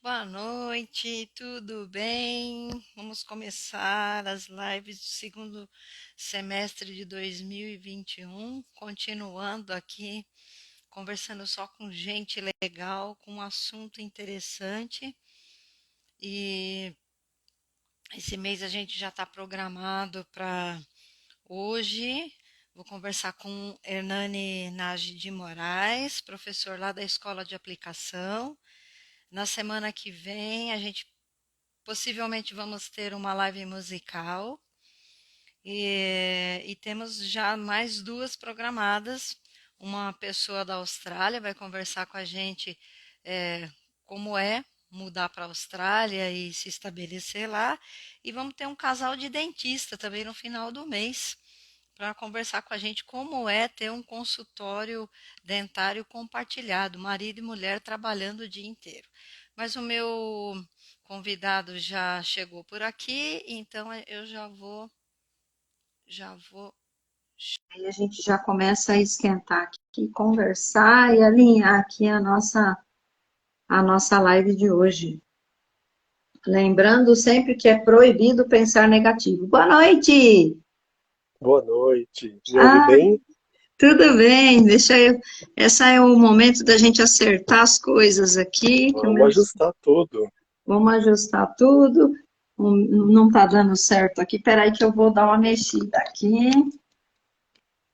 Boa noite, tudo bem? Vamos começar as lives do segundo semestre de 2021, continuando aqui, conversando só com gente legal, com um assunto interessante. E esse mês a gente já está programado para hoje. Vou conversar com Hernani Nagy de Moraes, professor lá da Escola de Aplicação. Na semana que vem, a gente possivelmente vamos ter uma live musical e temos já mais duas programadas. Uma pessoa da Austrália vai conversar com a gente como é mudar para a Austrália e se estabelecer lá. E vamos ter um casal de dentista também no final do mês para conversar com a gente como é ter um consultório dentário compartilhado, marido e mulher trabalhando o dia inteiro. Mas o meu convidado já chegou por aqui, então eu já vou. Aí a gente já começa a esquentar aqui, conversar e alinhar aqui a nossa live de hoje. Lembrando sempre que é proibido pensar negativo. Boa noite! Boa noite. Me ouve Ah, bem? tudo bem, deixa eu. Esse é o momento da gente acertar as coisas aqui. Vamos ajustar tudo. Vamos ajustar tudo. Não está dando certo aqui. Peraí que eu vou dar uma mexida aqui.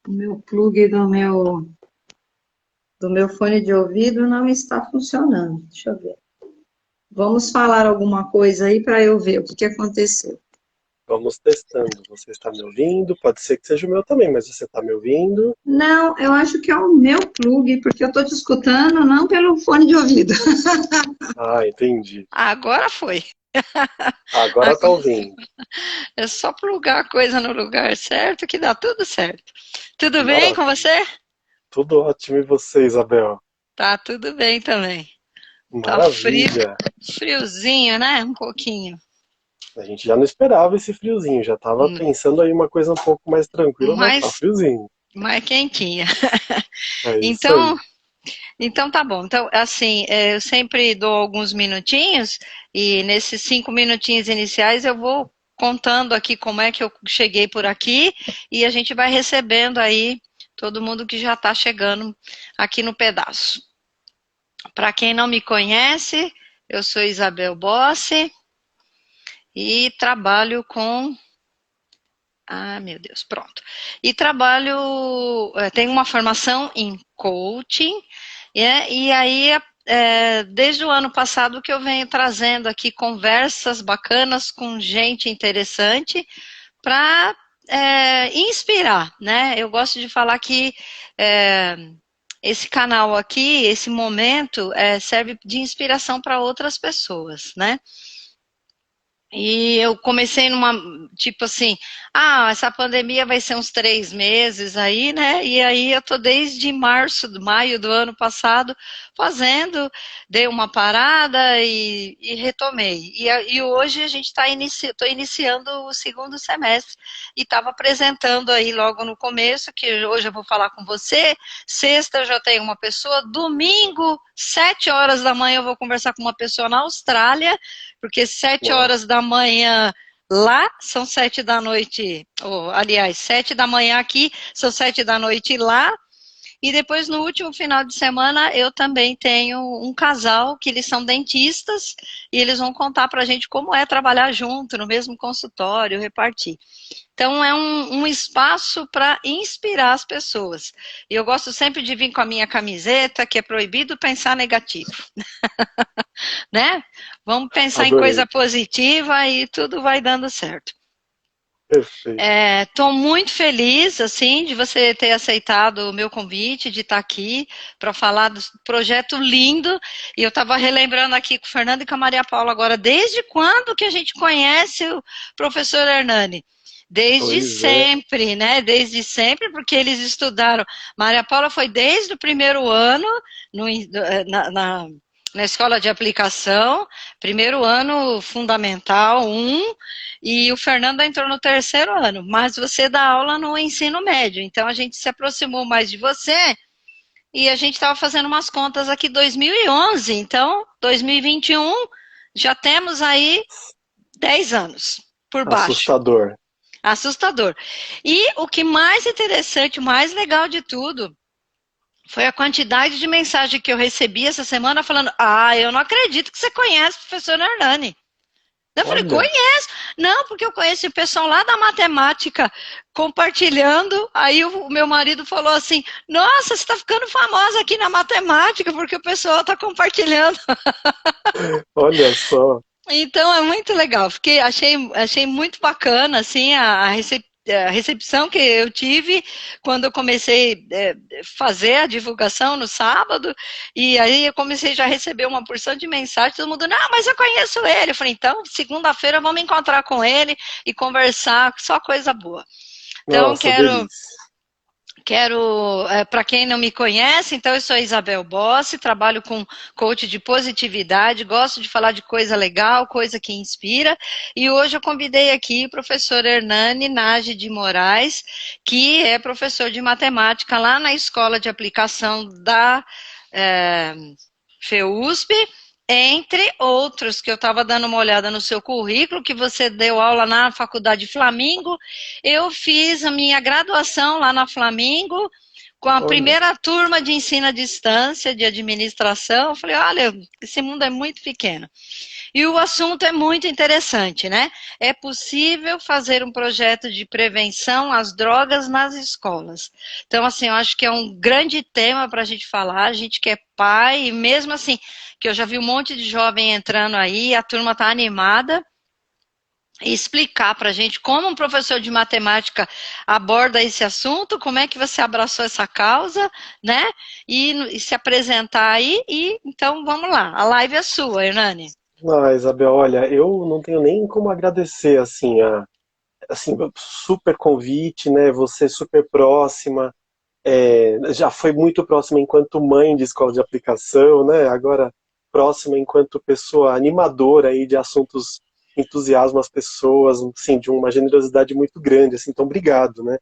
O meu plug do meu fone de ouvido não está funcionando. Deixa eu ver. Vamos falar alguma coisa aí para eu ver o que aconteceu. Vamos testando. Você está me ouvindo? Pode ser que seja o meu também, mas você está me ouvindo? Não, eu acho que é o meu plug, porque eu estou te escutando não pelo fone de ouvido. Ah, entendi. Agora foi. Agora está Agora ouvindo. é só plugar a coisa no lugar certo que dá tudo certo. Tudo bem com Maravilha. você? Tudo ótimo. E você, Isabel? Tá tudo bem também. Tá frio, Maravilha. friozinho, né? Um pouquinho. A gente já não esperava esse friozinho. Já estava Hum, pensando aí uma coisa um pouco mais tranquila, mas tá Mais, friozinho. mais quentinha. É isso Então, aí. então tá bom. Então, assim, eu sempre dou alguns minutinhos e nesses 5 minutinhos iniciais eu vou contando aqui como é que eu cheguei por aqui e a gente vai recebendo aí todo mundo que já está chegando aqui no pedaço. Para quem não me conhece, eu sou Isabel Bossi e trabalho com. Ah, meu Deus, pronto. E trabalho, tenho uma formação em coaching, e aí, desde o ano passado que eu venho trazendo aqui conversas bacanas com gente interessante para inspirar, né? Eu gosto de falar que é, esse canal aqui, esse momento, serve de inspiração para outras pessoas, né? E eu comecei numa, tipo assim, essa pandemia vai ser uns 3 meses aí, né? E aí eu tô desde maio do ano passado fazendo, dei uma parada e retomei. E hoje a gente tô iniciando o segundo semestre e estava apresentando aí logo no começo, que hoje eu vou falar com você, sexta eu já tenho uma pessoa, domingo, 7 horas da manhã eu vou conversar com uma pessoa na Austrália, porque sete Uau. horas da manhã lá são 7 da noite, ou, aliás, 7 da manhã aqui são 7 da noite lá. E depois, no último final de semana, eu também tenho um casal que eles são dentistas e eles vão contar para a gente como é trabalhar junto, no mesmo consultório, repartir. Então, é um espaço para inspirar as pessoas. E eu gosto sempre de vir com a minha camiseta, que é proibido pensar negativo, né? Vamos pensar em coisa Adorei. positiva e tudo vai dando certo. Perfeito. Estou muito feliz, assim, de você ter aceitado o meu convite, de estar aqui para falar do projeto lindo. E eu estava relembrando aqui com o Fernando e com a Maria Paula agora, desde quando que a gente conhece o professor Hernani? Desde Pois é. sempre, né? Desde sempre, porque eles estudaram. Maria Paula foi desde o primeiro ano no, na escola de aplicação, primeiro ano fundamental, e o Fernando entrou no terceiro ano, mas você dá aula no ensino médio, então a gente se aproximou mais de você e a gente estava fazendo umas contas aqui 2011, então 2021 já temos aí 10 anos por baixo. Assustador. Assustador. E o que mais interessante, o mais legal de tudo, foi a quantidade de mensagem que eu recebi essa semana falando: ah, eu não acredito que você conhece o professor Hernani. Eu falei: Olha, conheço. Não, porque eu conheço o pessoal lá da matemática compartilhando. Aí o meu marido falou assim: nossa, você está ficando famosa aqui na matemática porque o pessoal está compartilhando. olha só. Então é muito legal. Achei muito bacana assim a recepção que eu tive quando eu comecei a fazer a divulgação no sábado, e aí eu comecei já a receber uma porção de mensagens, todo mundo, não, mas eu conheço ele. Eu falei, então, segunda-feira vamos encontrar com ele e conversar, só coisa boa. Então, Nossa, delícia. para quem não me conhece, então eu sou Isabel Bossi, trabalho com coach de positividade, gosto de falar de coisa legal, coisa que inspira, e hoje eu convidei aqui o professor Hernani Nage de Moraes, que é professor de matemática lá na Escola de Aplicação da FEUSP, entre outros, que eu estava dando uma olhada no seu currículo, que você deu aula na Faculdade Flamingo. Eu fiz a minha graduação lá na Flamingo, com a Olha, primeira turma de ensino à distância, de administração. Eu falei, olha, esse mundo é muito pequeno. E o assunto é muito interessante, né? É possível fazer um projeto de prevenção às drogas nas escolas. Então, assim, eu acho que é um grande tema para a gente falar, a gente que é pai, e mesmo assim, que eu já vi um monte de jovem entrando aí, a turma está animada, e explicar para a gente como um professor de matemática aborda esse assunto, como é que você abraçou essa causa, né? E se apresentar aí, e então vamos lá, a live é sua, Hernani. ah, Isabel, olha, eu não tenho nem como agradecer, assim, assim, super convite, né? Você super próxima, já foi muito próxima enquanto mãe de escola de aplicação, né? Agora próxima enquanto pessoa animadora aí de assuntos que entusiasmam as pessoas, assim, de uma generosidade muito grande, assim, então obrigado, né?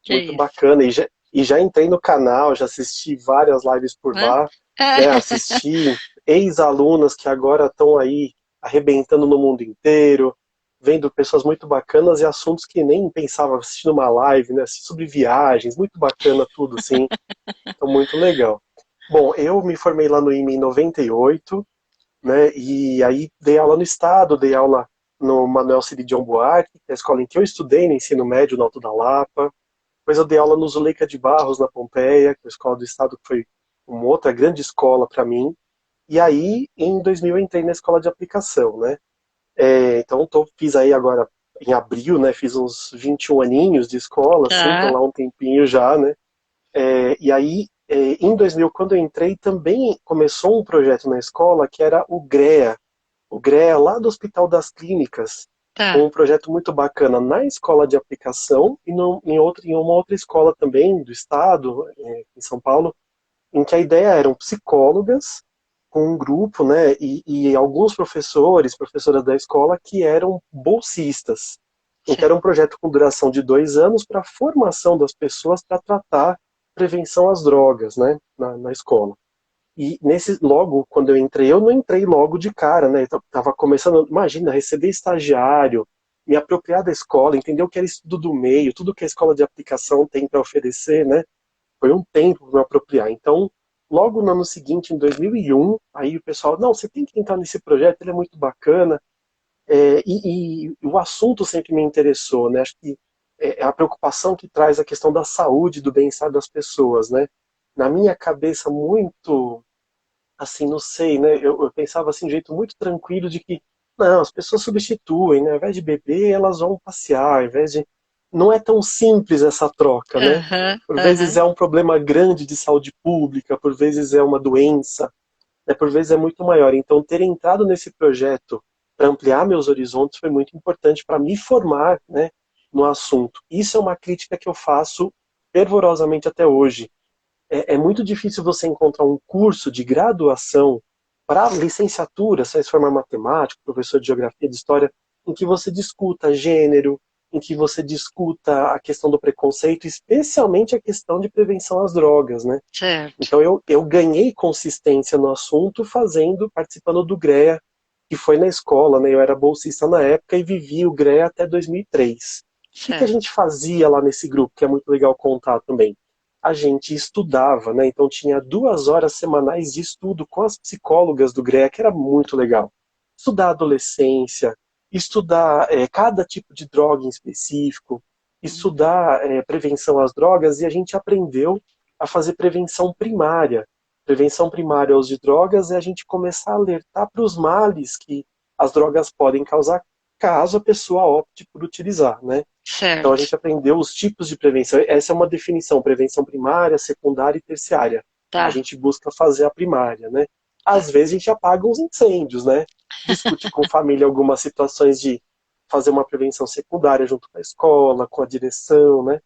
Que Muito isso, bacana. E já entrei no canal, já assisti várias lives por né? lá, né? Assisti ex-alunas que agora estão aí arrebentando no mundo inteiro, vendo pessoas muito bacanas e assuntos que nem pensava assistir numa live, né? Assistir sobre viagens, muito bacana tudo, sim. Então, muito legal. Bom, eu me formei lá no IME em 98, né? E aí dei aula no Estado, dei aula no Manuel Cid Buarque, que é a escola em que eu estudei no ensino médio, no Alto da Lapa. Depois eu dei aula no Zuleika de Barros, na Pompeia, que é a escola do Estado, que foi uma outra grande escola para mim. E aí, em 2000, eu entrei na escola de aplicação, né? Então, fiz aí agora, em abril, né? Fiz uns 21 aninhos de escola, assim, tô Tá, lá um tempinho já, né? E aí, em 2000, quando eu entrei, também começou um projeto na escola que era o GREA lá do Hospital das Clínicas, com tá. um projeto muito bacana na escola de aplicação e em uma outra escola também do estado, em São Paulo, em que a ideia eram psicólogas com um grupo, né, e alguns professores, professoras da escola que eram bolsistas. Então Sim. era um projeto com duração de 2 anos para a formação das pessoas para tratar prevenção às drogas, né, na escola. E logo, quando eu entrei, eu não entrei logo de cara, né? Eu tava começando, imagina, receber estagiário, me apropriar da escola, entender o que era estudo do meio, tudo que a escola de aplicação tem para oferecer, né? Foi um tempo para me apropriar. Então, logo no ano seguinte, em 2001, aí o pessoal, não, você tem que entrar nesse projeto, ele é muito bacana. E o assunto sempre me interessou, né? Acho que é a preocupação que traz a questão da saúde, do bem-estar das pessoas, né? Na minha cabeça, muito assim, não sei, né? Eu pensava assim, de um jeito muito tranquilo de que, não, as pessoas substituem, né? Ao invés de beber, elas vão passear, ao invés de. Não é tão simples essa troca, né? Aham, Por vezes aham. é um problema grande de saúde pública, por vezes é uma doença, né? Por vezes é muito maior. Então, ter entrado nesse projeto para ampliar meus horizontes foi muito importante para me formar, né, no assunto. Isso é uma crítica que eu faço fervorosamente até hoje. É muito difícil você encontrar um curso de graduação para licenciatura, se você se formar matemático, professor de geografia, de história, em que você discuta gênero, em que você discuta a questão do preconceito, especialmente a questão de prevenção às drogas, né? certo. Então eu ganhei consistência no assunto participando do GREA, que foi na escola, né? Eu era bolsista na época e vivi o GREA até 2003. O que a Certo. gente fazia lá nesse grupo, que é muito legal contar também? A gente estudava, né? Então tinha 2 horas semanais de estudo com as psicólogas do GREA, que era muito legal. Estudar adolescência, estudar cada tipo de droga em específico, estudar prevenção às drogas, e a gente aprendeu a fazer prevenção primária. Prevenção primária aos de drogas é a gente começar a alertar para os males que as drogas podem causar caso a pessoa opte por utilizar, né? Então a Certo. gente aprendeu os tipos de prevenção. Essa é uma definição: prevenção primária, secundária e terciária. A Tá, gente busca fazer a primária, né? tá. Às vezes a gente apaga uns incêndios, né? Discute com família algumas situações de fazer uma prevenção secundária junto com a escola, com a direção, né?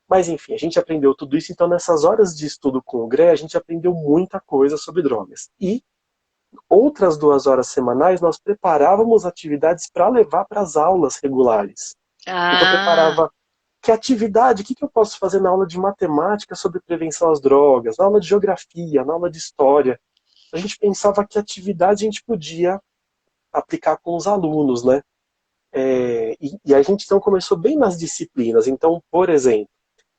Mas enfim, a gente aprendeu tudo isso. Então nessas horas de estudo com o GRE, a gente aprendeu muita coisa sobre drogas. E outras 2 horas semanais nós preparávamos atividades para levar para as aulas regulares. Então eu Ah, preparava que atividade, o que eu posso fazer na aula de matemática sobre prevenção às drogas, na aula de geografia, na aula de história. A gente pensava que atividade a gente podia aplicar com os alunos, né? E a gente então começou bem nas disciplinas. Então, por exemplo,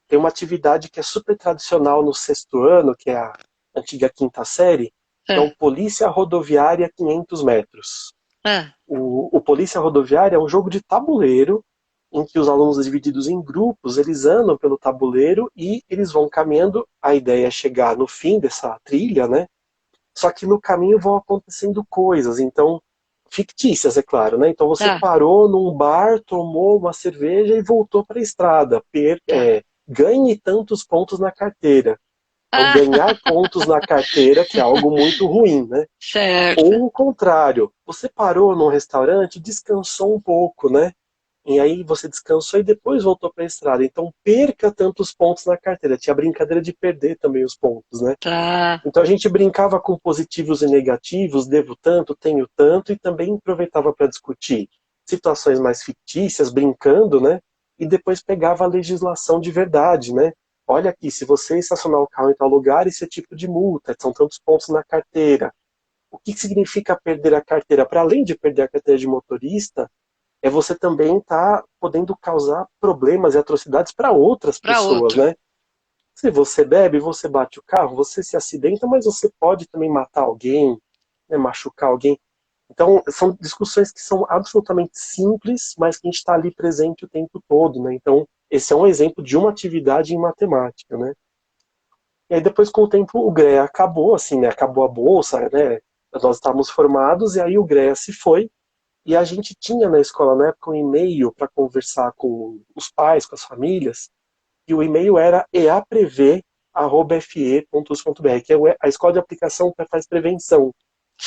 tem uma atividade que é super tradicional no sexto ano, que é a antiga quinta série, que é o é, Polícia Rodoviária 500 metros. é. O Polícia Rodoviária é um jogo de tabuleiro em que os alunos divididos em grupos, eles andam pelo tabuleiro e eles vão caminhando. A ideia é chegar no fim dessa trilha, né? Só que no caminho vão acontecendo coisas, então fictícias, é claro, né? Então você Tá, parou num bar, tomou uma cerveja e voltou para a estrada. tá. Ganhe tantos pontos na carteira. Então Ah, ganhar pontos na carteira, que é algo muito ruim, né? certo. Ou o contrário, você parou num restaurante, descansou um pouco, né? E aí você descansou e depois voltou para a estrada. Então perca tantos pontos na carteira. Tinha a brincadeira de perder também os pontos, né? Tá. Então a gente brincava com positivos e negativos, devo tanto, tenho tanto, e também aproveitava para discutir situações mais fictícias, brincando, né? E depois pegava a legislação de verdade, né? Olha aqui, se você estacionar o carro em tal lugar, esse é tipo de multa, são tantos pontos na carteira. O que significa perder a carteira? Para além de perder a carteira de motorista, é você também estar podendo causar problemas e atrocidades para outras Para pessoas, outro. né? Se você bebe, você bate o carro, você se acidenta, mas você pode também matar alguém, né, machucar alguém. Então, são discussões que são absolutamente simples, mas que a gente está ali presente o tempo todo, né? Então, esse é um exemplo de uma atividade em matemática, né? E aí, depois, com o tempo, o GREA acabou, assim, né? Acabou a bolsa, né? Nós estávamos formados, e aí o GREA se foi, e a gente tinha na escola, na época, um e-mail para conversar com os pais, com as famílias, e o e-mail era eaprev@fe.us.br, que é a escola de aplicação que faz prevenção.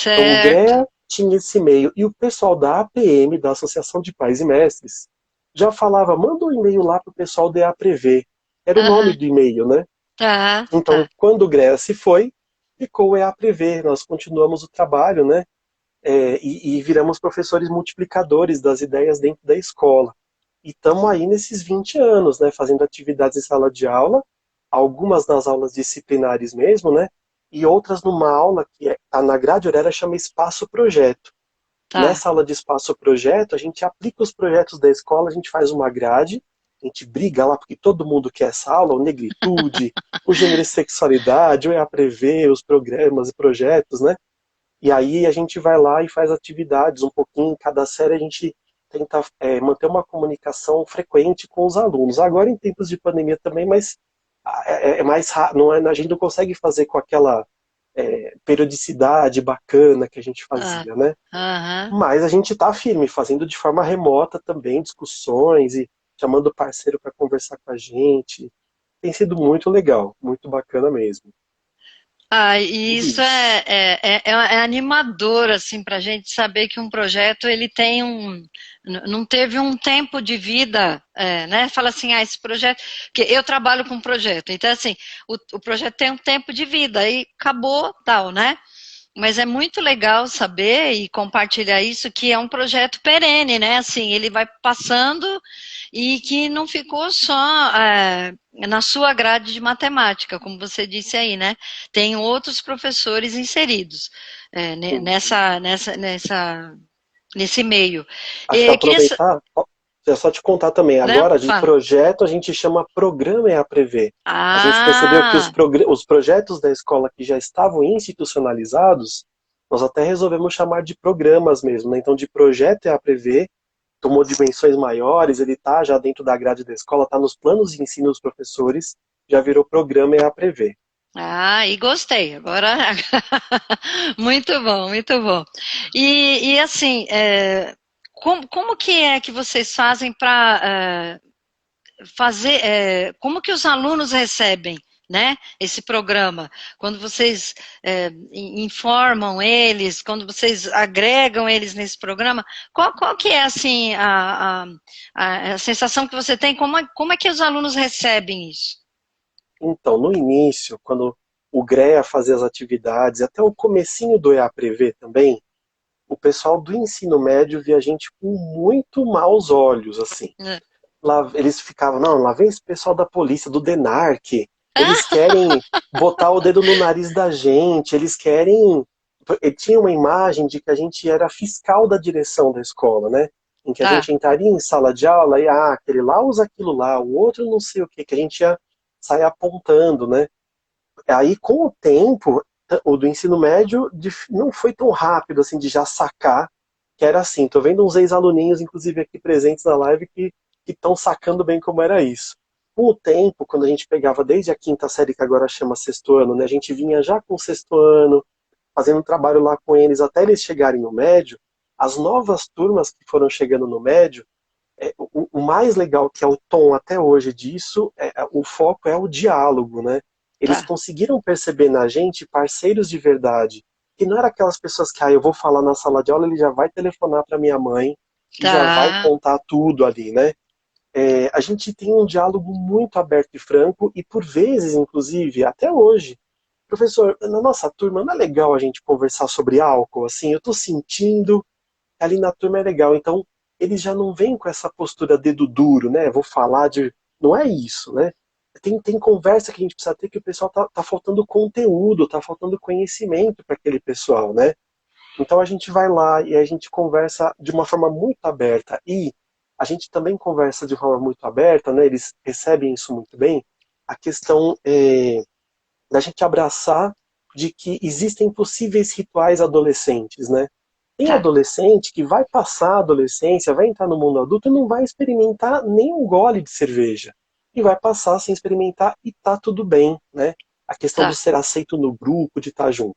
Então o Certo. GREA tinha esse e-mail e o pessoal da APM, da Associação de Pais e Mestres, já falava, manda um e-mail lá para o pessoal da EAPREV. Era o nome Aham. do e-mail, né? Tá, Então, tá. quando o GREA se foi, ficou o EAPREV. Nós continuamos o trabalho, né? E viramos professores multiplicadores das ideias dentro da escola. E estamos aí nesses 20 anos, né, fazendo atividades em sala de aula, algumas nas aulas disciplinares mesmo, né, e outras numa aula que tá na grade horária, chama Espaço Projeto. Tá. Nessa aula de Espaço Projeto, a gente aplica os projetos da escola, a gente faz uma grade, a gente briga lá porque todo mundo quer essa aula, o negritude, o gênero e sexualidade, o EAPREV, os programas e projetos, né, e aí a gente vai lá e faz atividades um pouquinho, em cada série a gente tenta manter uma comunicação frequente com os alunos. Agora em tempos de pandemia também, mas é mais rápido, não é, a gente não consegue fazer com aquela periodicidade bacana que a gente Ah, fazia, né? aham. Mas a gente está firme, fazendo de forma remota também discussões e chamando o parceiro para conversar com a gente. Tem sido muito legal, muito bacana mesmo. Ah, e Tudo isso isso. é animador, assim, para a gente saber que um projeto, ele tem não teve um tempo de vida, né? Fala assim, esse projeto, que eu trabalho com projeto, então, assim, o projeto tem um tempo de vida, aí acabou, tal, né? Mas é muito legal saber e compartilhar isso, que é um projeto perene, né? Assim, ele vai passando e que não ficou só na sua grade de matemática, como você disse aí, né? Tem outros professores inseridos nesse meio. Acho que Queria, aproveitar, é só te contar também, né? agora de Fala. projeto a gente chama programa EAPrevê. A gente percebeu que Ah, os projetos da escola que já estavam institucionalizados, nós até resolvemos chamar de programas mesmo, né? Então de projeto EAPrevê, tomou dimensões maiores, ele está já dentro da grade da escola, está nos planos de ensino dos professores, já virou programa EAPrevê. e gostei. Agora, muito bom, muito bom. E assim, como que é que vocês fazem para fazer, como que os alunos recebem, né, esse programa? Quando vocês informam eles, quando vocês agregam eles nesse programa, qual que é, assim, a sensação que você tem? Como é que os alunos recebem isso? Então, no início, quando o GREA fazia as atividades, até o comecinho do EAPrevê também, o pessoal do ensino médio via a gente com muito maus olhos, assim. Lá eles ficavam, não, lá vem esse pessoal da polícia, do DENARC, eles querem botar o dedo no nariz da gente, eles querem... Tinha uma imagem de que a gente era fiscal da direção da escola, né? Em que a Tá, gente entraria em sala de aula e, aquele lá usa aquilo lá, o outro não sei o que a gente ia sair apontando, né? Aí, com o tempo, o do ensino médio não foi tão rápido, assim, de já sacar que era assim. Tô vendo uns ex-aluninhos, inclusive, aqui presentes na live, que estão sacando bem como era isso. Com o tempo, quando a gente pegava desde a quinta série, que agora chama sexto ano, né, a gente vinha já com o sexto ano, fazendo um trabalho lá com eles até eles chegarem no médio, as novas turmas que foram chegando no médio, o mais legal que é o tom até hoje disso, o foco é o diálogo, né? Eles tá, conseguiram perceber na gente parceiros de verdade, que não era aquelas pessoas que, eu vou falar na sala de aula, ele já vai telefonar para minha mãe e já vai tá, contar tudo ali, né? A gente tem um diálogo muito aberto e franco e por vezes, inclusive, até hoje, professor, na nossa turma não é legal a gente conversar sobre álcool, assim, eu tô sentindo, ali na turma é legal. Então, eles já não vêm com essa postura dedo duro, né? Vou falar de. Não é isso, né? Tem conversa que a gente precisa ter que o pessoal tá faltando conteúdo, tá faltando conhecimento para aquele pessoal, né? Então a gente vai lá e a gente conversa de uma forma muito aberta. E a gente também conversa de forma muito aberta, né? Eles recebem isso muito bem. A questão da gente abraçar de que existem possíveis rituais adolescentes, né? Tem tá, adolescente que vai passar a adolescência, vai entrar no mundo adulto e não vai experimentar nem um gole de cerveja. E vai passar sem experimentar e tá tudo bem, né? A questão do tá, ser aceito no grupo, de estar junto.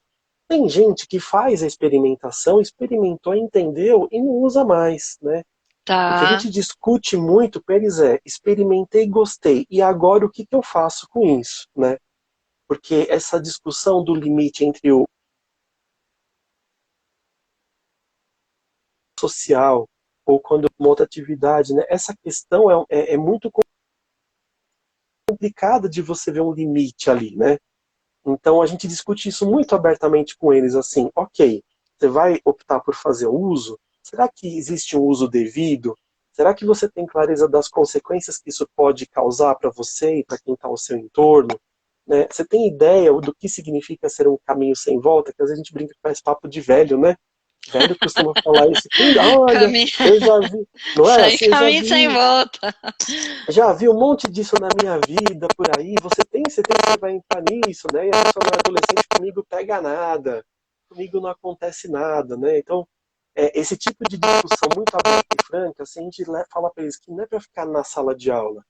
Tem gente que faz a experimentação, experimentou, entendeu e não usa mais, né? O que a tá, gente discute muito com eles é: experimentei, gostei, e agora o que eu faço com isso, né? Porque essa discussão do limite entre o social ou quando uma outra atividade, né? Essa questão é muito complicada de você ver um limite ali, né? Então a gente discute isso muito abertamente com eles, assim, ok, você vai optar por fazer o uso? Será que existe um uso devido? Será que você tem clareza das consequências que isso pode causar para você e para quem está ao seu entorno? Né? Você tem ideia do que significa ser um caminho sem volta? Que às vezes a gente brinca que faz papo de velho, né? Velho costuma falar isso. Olha, caminho, eu já vi, não é sem assim? Eu caminho, sem volta. já vi um monte disso na minha vida por aí. Você tem certeza que você vai entrar nisso, né? E a pessoa não é adolescente, comigo pega nada, comigo não acontece nada, né? Então, esse tipo de discussão muito aberta e franca, assim, a gente fala para eles que não é para ficar na sala de aula.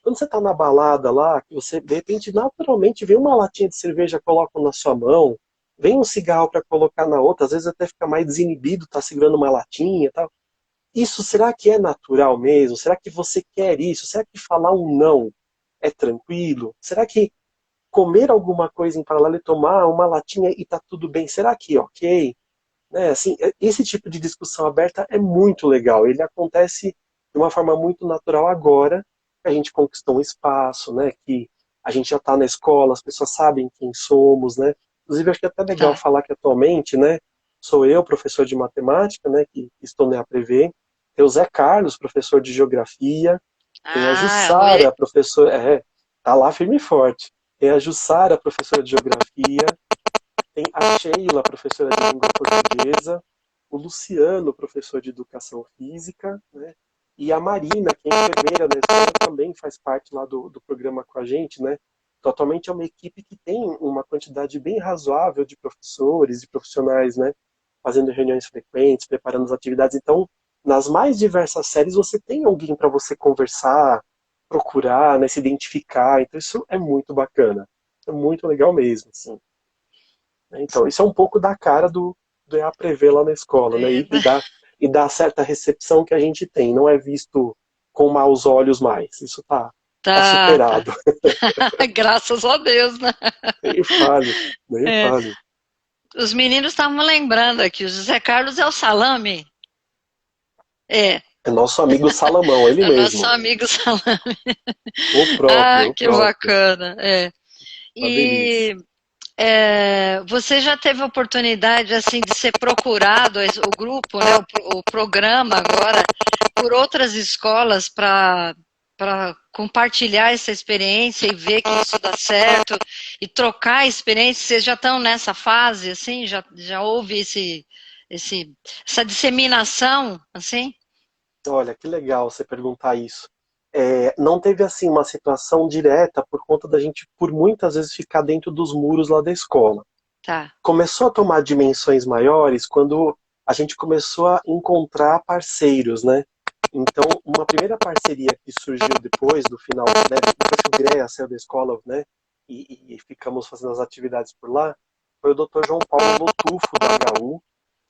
Quando você está na balada lá, que você de repente naturalmente vê uma latinha de cerveja, coloca na sua mão, vem um cigarro para colocar na outra, às vezes até fica mais desinibido, tá segurando uma latinha, e tal. Isso será que é natural mesmo? Será que você quer isso? Será que falar um não é tranquilo? Será que comer alguma coisa em paralelo e tomar uma latinha e tá tudo bem? Será que é ok? Né? Assim, esse tipo de discussão aberta é muito legal. Ele acontece de uma forma muito natural agora que a gente conquistou um espaço, né? Que a gente já está na escola, as pessoas sabem quem somos, né? Inclusive, acho que é até legal Tá, falar que atualmente, né? Sou eu, professor de matemática, né? Que estou na APV. Tem o Zé Carlos, professor de geografia. Tem a Ah, Jussara, professora, tá lá firme e forte. Tem a Jussara, professora de geografia, tem a Sheila, professora de língua portuguesa, o Luciano, professor de educação física, né? E a Marina, que é enfermeira na escola, também faz parte lá do programa com a gente, né? Então, atualmente é uma equipe que tem uma quantidade bem razoável de professores e profissionais, né? Fazendo reuniões frequentes, preparando as atividades. Então, nas mais diversas séries, você tem alguém para você conversar, procurar, né? Se identificar. Então, isso é muito bacana. É muito legal mesmo, assim. Então, isso é um pouco da cara do EAPREVê lá na escola, né? é, E dá certa recepção que a gente tem. Não é visto com maus olhos mais. Isso tá tá, tá. superado. Graças a Deus, né? Nem fale, nem É. fale. Os meninos estavam lembrando aqui, o José Carlos é o salame. É, É nosso amigo Salamão, ele é nosso mesmo. amigo salame. O próprio, Ah, o que próprio. bacana. É. Uma delícia. E você já teve oportunidade assim de ser procurado, o grupo, né, o programa agora, por outras escolas para compartilhar essa experiência e ver que isso dá certo e trocar experiência? Vocês já estão nessa fase, assim? Já houve essa disseminação, assim? Olha, que legal você perguntar isso. Não teve assim uma situação direta por conta da gente, por muitas vezes, ficar dentro dos muros lá da escola. Tá. Começou a tomar dimensões maiores quando a gente começou a encontrar parceiros, né? Então, uma primeira parceria que surgiu depois do final, né, depois que o GREA saiu da escola, né, e ficamos fazendo as atividades por lá, foi o Dr. João Paulo Lotufo, da HU. O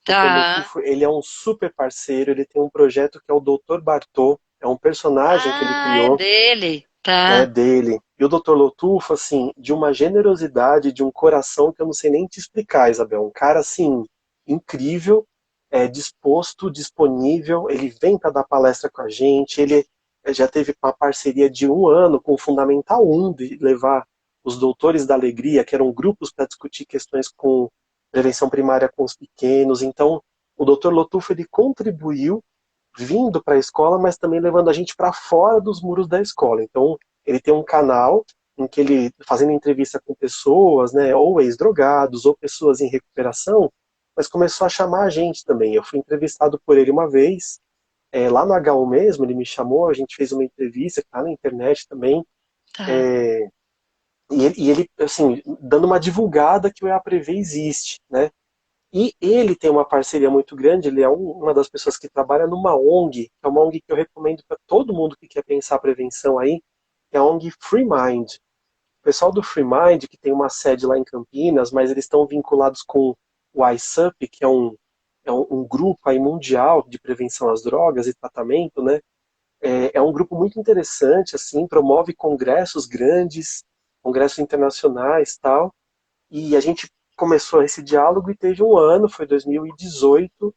Dr. Tá. Lotufo, ele é um super parceiro, ele tem um projeto que é o Dr. Bartô, é um personagem que ele Ah, é criou, dele. é Tá. dele. E o Dr. Lotufo, assim, de uma generosidade, de um coração que eu não sei nem te explicar, Isabel. Um cara, assim, incrível, disposto, disponível. Ele vem para dar palestra com a gente. Ele já teve uma parceria de 1 ano com o Fundamental 1, de levar os Doutores da Alegria, que eram grupos para discutir questões com prevenção primária com os pequenos. Então, o Dr. Lotufo, ele contribuiu vindo para a escola, mas também levando a gente para fora dos muros da escola. Então, ele tem um canal em que ele, fazendo entrevista com pessoas, né, ou ex-drogados, ou pessoas em recuperação, mas começou a chamar a gente também. Eu fui entrevistado por ele uma vez, lá no HU mesmo, ele me chamou, a gente fez uma entrevista, que está na internet também, Tá. é, e ele, assim, dando uma divulgada que o EAPREVê existe, né? E ele tem uma parceria muito grande, ele é uma das pessoas que trabalha numa ONG, que é uma ONG que eu recomendo para todo mundo que quer pensar prevenção aí, que é a ONG Free Mind. O pessoal do Free Mind, que tem uma sede lá em Campinas, mas eles estão vinculados com o ISUP, que é um grupo aí mundial de prevenção às drogas e tratamento, né? É um grupo muito interessante, assim, promove congressos grandes, congressos internacionais, tal, e a gente começou esse diálogo e teve 1 ano, foi 2018,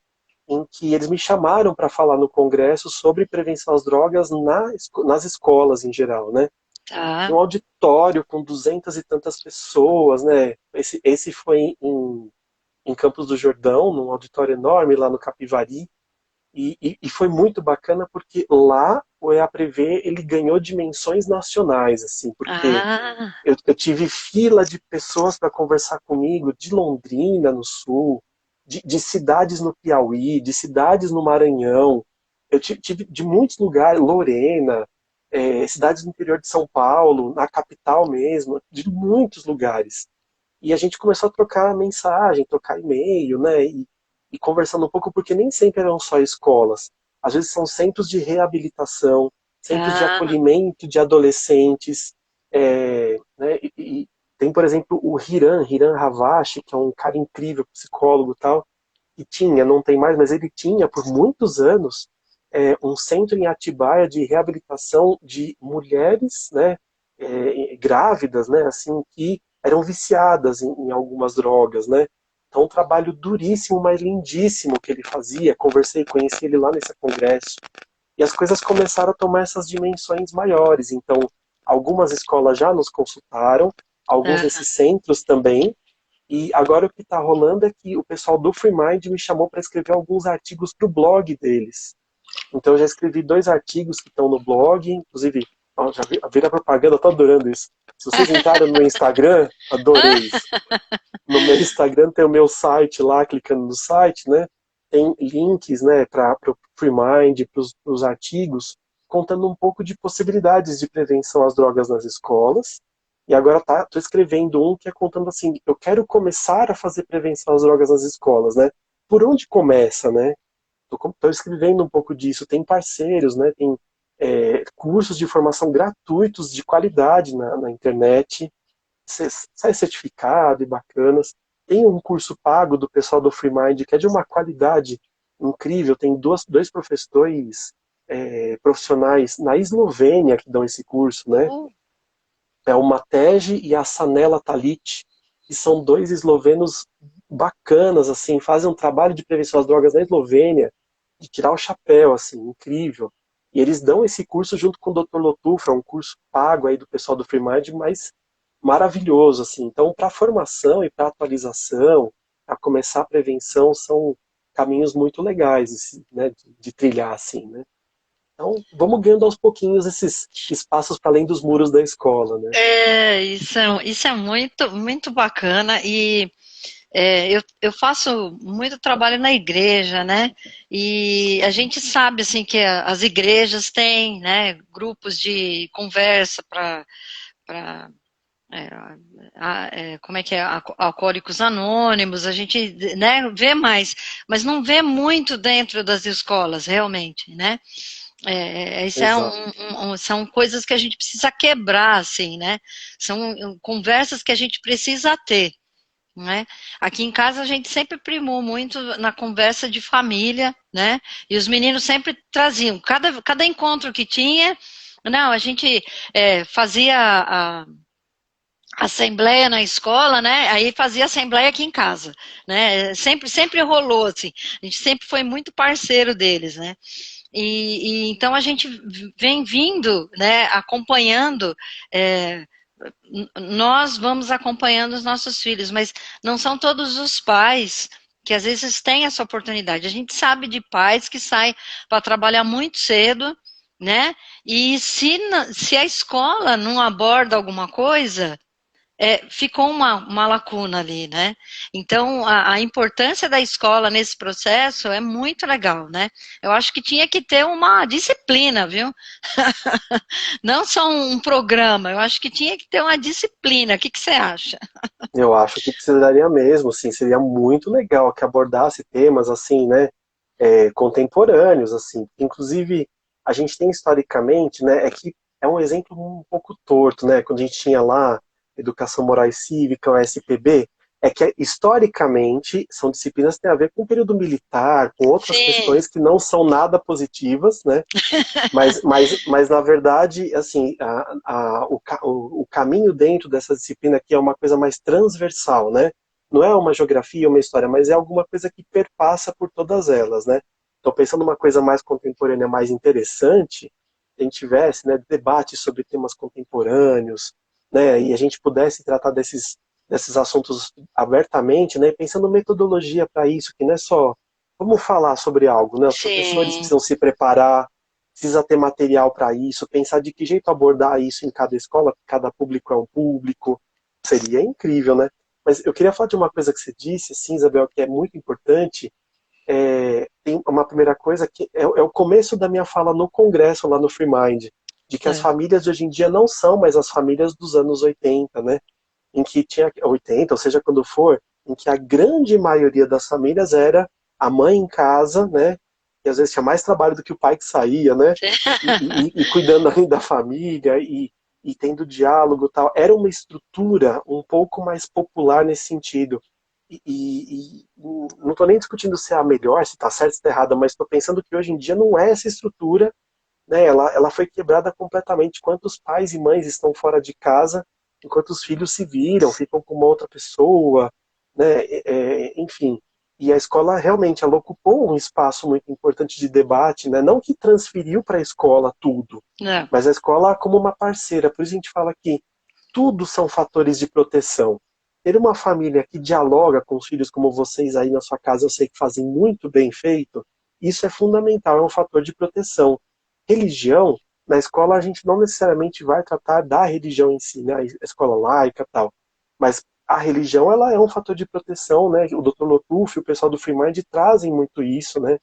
em que eles me chamaram para falar no congresso sobre prevenção às drogas nas escolas em geral, né? Tá. Um auditório com 200 e tantas pessoas, né? Esse foi em Campos do Jordão, num auditório enorme lá no Capivari, e foi muito bacana porque lá o EAPREVê ele ganhou dimensões nacionais, assim, porque Ah, eu tive fila de pessoas para conversar comigo de Londrina, no Sul, de cidades no Piauí, de cidades no Maranhão. Eu tive de muitos lugares, Lorena, cidades do interior de São Paulo, na capital mesmo, de muitos lugares. E a gente começou a trocar mensagem, trocar e-mail, né? E conversando um pouco, porque nem sempre eram só escolas. Às vezes são centros de reabilitação, centros de ah, acolhimento de adolescentes. Né? E tem, por exemplo, o Hiran Ravache, que é um cara incrível, psicólogo e tal, que tinha, não tem mais, mas ele tinha por muitos anos um centro em Atibaia de reabilitação de mulheres, né, grávidas, né, assim, que eram viciadas em algumas drogas, né. Então, um trabalho duríssimo, mas lindíssimo que ele fazia. Conversei, conheci ele lá nesse congresso. E as coisas começaram a tomar essas dimensões maiores. Então, algumas escolas já nos consultaram, alguns ah, desses centros também, e agora o que está rolando é que o pessoal do FreeMind me chamou para escrever alguns artigos para o blog deles. Então eu já escrevi 2 artigos que estão no blog, inclusive, ó, já vira propaganda, eu tô adorando isso. Se vocês entraram no meu Instagram, adorei isso. No meu Instagram tem o meu site lá, clicando no site, né? Tem links, né, para o FreeMind, para os artigos, contando um pouco de possibilidades de prevenção às drogas nas escolas. E agora tô escrevendo um que é contando assim, eu quero começar a fazer prevenção às drogas nas escolas, né? Por onde começa, né? Estou escrevendo um pouco disso. Tem parceiros, né? Tem cursos de formação gratuitos de qualidade na internet, sai certificado e bacanas. Tem um curso pago do pessoal do FreeMind que é de uma qualidade incrível. Tem dois professores profissionais na Eslovênia que dão esse curso, né? É o Matej e a Sanela Talit, que são 2 eslovenos bacanas, assim, fazem um trabalho de prevenção às drogas na Eslovênia, de tirar o chapéu, assim, incrível. E eles dão esse curso junto com o Dr. Lotufra, um curso pago aí do pessoal do FreeMind, mas maravilhoso, assim. Então, para formação e para atualização, para começar a prevenção, são caminhos muito legais, assim, né, de trilhar, assim, né? Então, vamos ganhando aos pouquinhos esses espaços para além dos muros da escola, né? Isso é muito, muito bacana e eu faço muito trabalho na igreja, né? E a gente sabe assim que as igrejas têm, né, grupos de conversa para como é que é, alcoólicos anônimos, a gente, né, vê mais, mas não vê muito dentro das escolas, realmente, né? Isso Exato. são coisas que a gente precisa quebrar, assim, né? São conversas que a gente precisa ter, né? Aqui em casa a gente sempre primou muito na conversa de família, né? E os meninos sempre traziam, cada encontro que tinha, não, a gente fazia a assembleia na escola, né? Aí fazia assembleia aqui em casa, né? Sempre rolou assim. A gente sempre foi muito parceiro deles, né? Então a gente vem vindo, né? Acompanhando. Nós vamos acompanhando os nossos filhos, mas não são todos os pais que às vezes têm essa oportunidade. A gente sabe de pais que saem para trabalhar muito cedo, né? E se a escola não aborda alguma coisa, ficou uma lacuna ali, né? Então, a importância da escola nesse processo é muito legal, né? Eu acho que tinha que ter uma disciplina, viu? Não só um programa, eu acho que tinha que ter uma disciplina. O que você acha? Eu acho que precisaria mesmo, sim, seria muito legal que abordasse temas assim, né, contemporâneos, assim. Inclusive, a gente tem historicamente, né, é que é um exemplo um pouco torto, né, quando a gente tinha lá Educação Moral e Cívica, o SPB, é que historicamente são disciplinas que têm a ver com o período militar, com outras Sim, questões que não são nada positivas, né, mas na verdade, assim, o caminho dentro dessa disciplina aqui é uma coisa mais transversal, né? Não é uma geografia, uma história, mas é alguma coisa que perpassa por todas elas, né? Então, pensando numa coisa mais contemporânea, mais interessante, a gente tivesse, né, debates sobre temas contemporâneos, né, e a gente pudesse tratar desses assuntos abertamente, né, pensando metodologia para isso, que não é só vamos falar sobre algo, né? Os professores sim. precisam se preparar, precisa ter material para isso, pensar de que jeito abordar isso em cada escola, cada público é um público, seria incrível, né? Mas eu queria falar de uma coisa que você disse, assim, Isabel, que é muito importante. Tem uma primeira coisa que é o começo da minha fala no congresso, lá no FreeMind, de que as É. famílias de hoje em dia não são mais as famílias dos anos 80, né? Em que tinha 80, ou seja, quando for, em que a grande maioria das famílias era a mãe em casa, né? E às vezes tinha mais trabalho do que o pai que saía, né? E cuidando ainda da família e tendo diálogo e tal. Era uma estrutura um pouco mais popular nesse sentido. Não estou nem discutindo se é a melhor, se está certo, se está errada, mas estou pensando que hoje em dia não é essa estrutura, né? Ela foi quebrada completamente. Quantos pais e mães estão fora de casa enquanto os filhos se viram, ficam com uma outra pessoa, né? Enfim. E a escola realmente ela ocupou um espaço muito importante de debate, né? Não que transferiu para a escola tudo, Não. mas a escola como uma parceira. Por isso a gente fala que tudo são fatores de proteção. Ter uma família que dialoga com os filhos como vocês aí na sua casa, eu sei que fazem muito bem feito, Isso é fundamental, é um fator de proteção. Religião, na escola a gente não necessariamente vai tratar da religião em si, né? A escola laica e tal, mas a religião ela é um fator de proteção, né? O Dr. Lotuf, o pessoal do Free Mind trazem muito isso, né? Tá.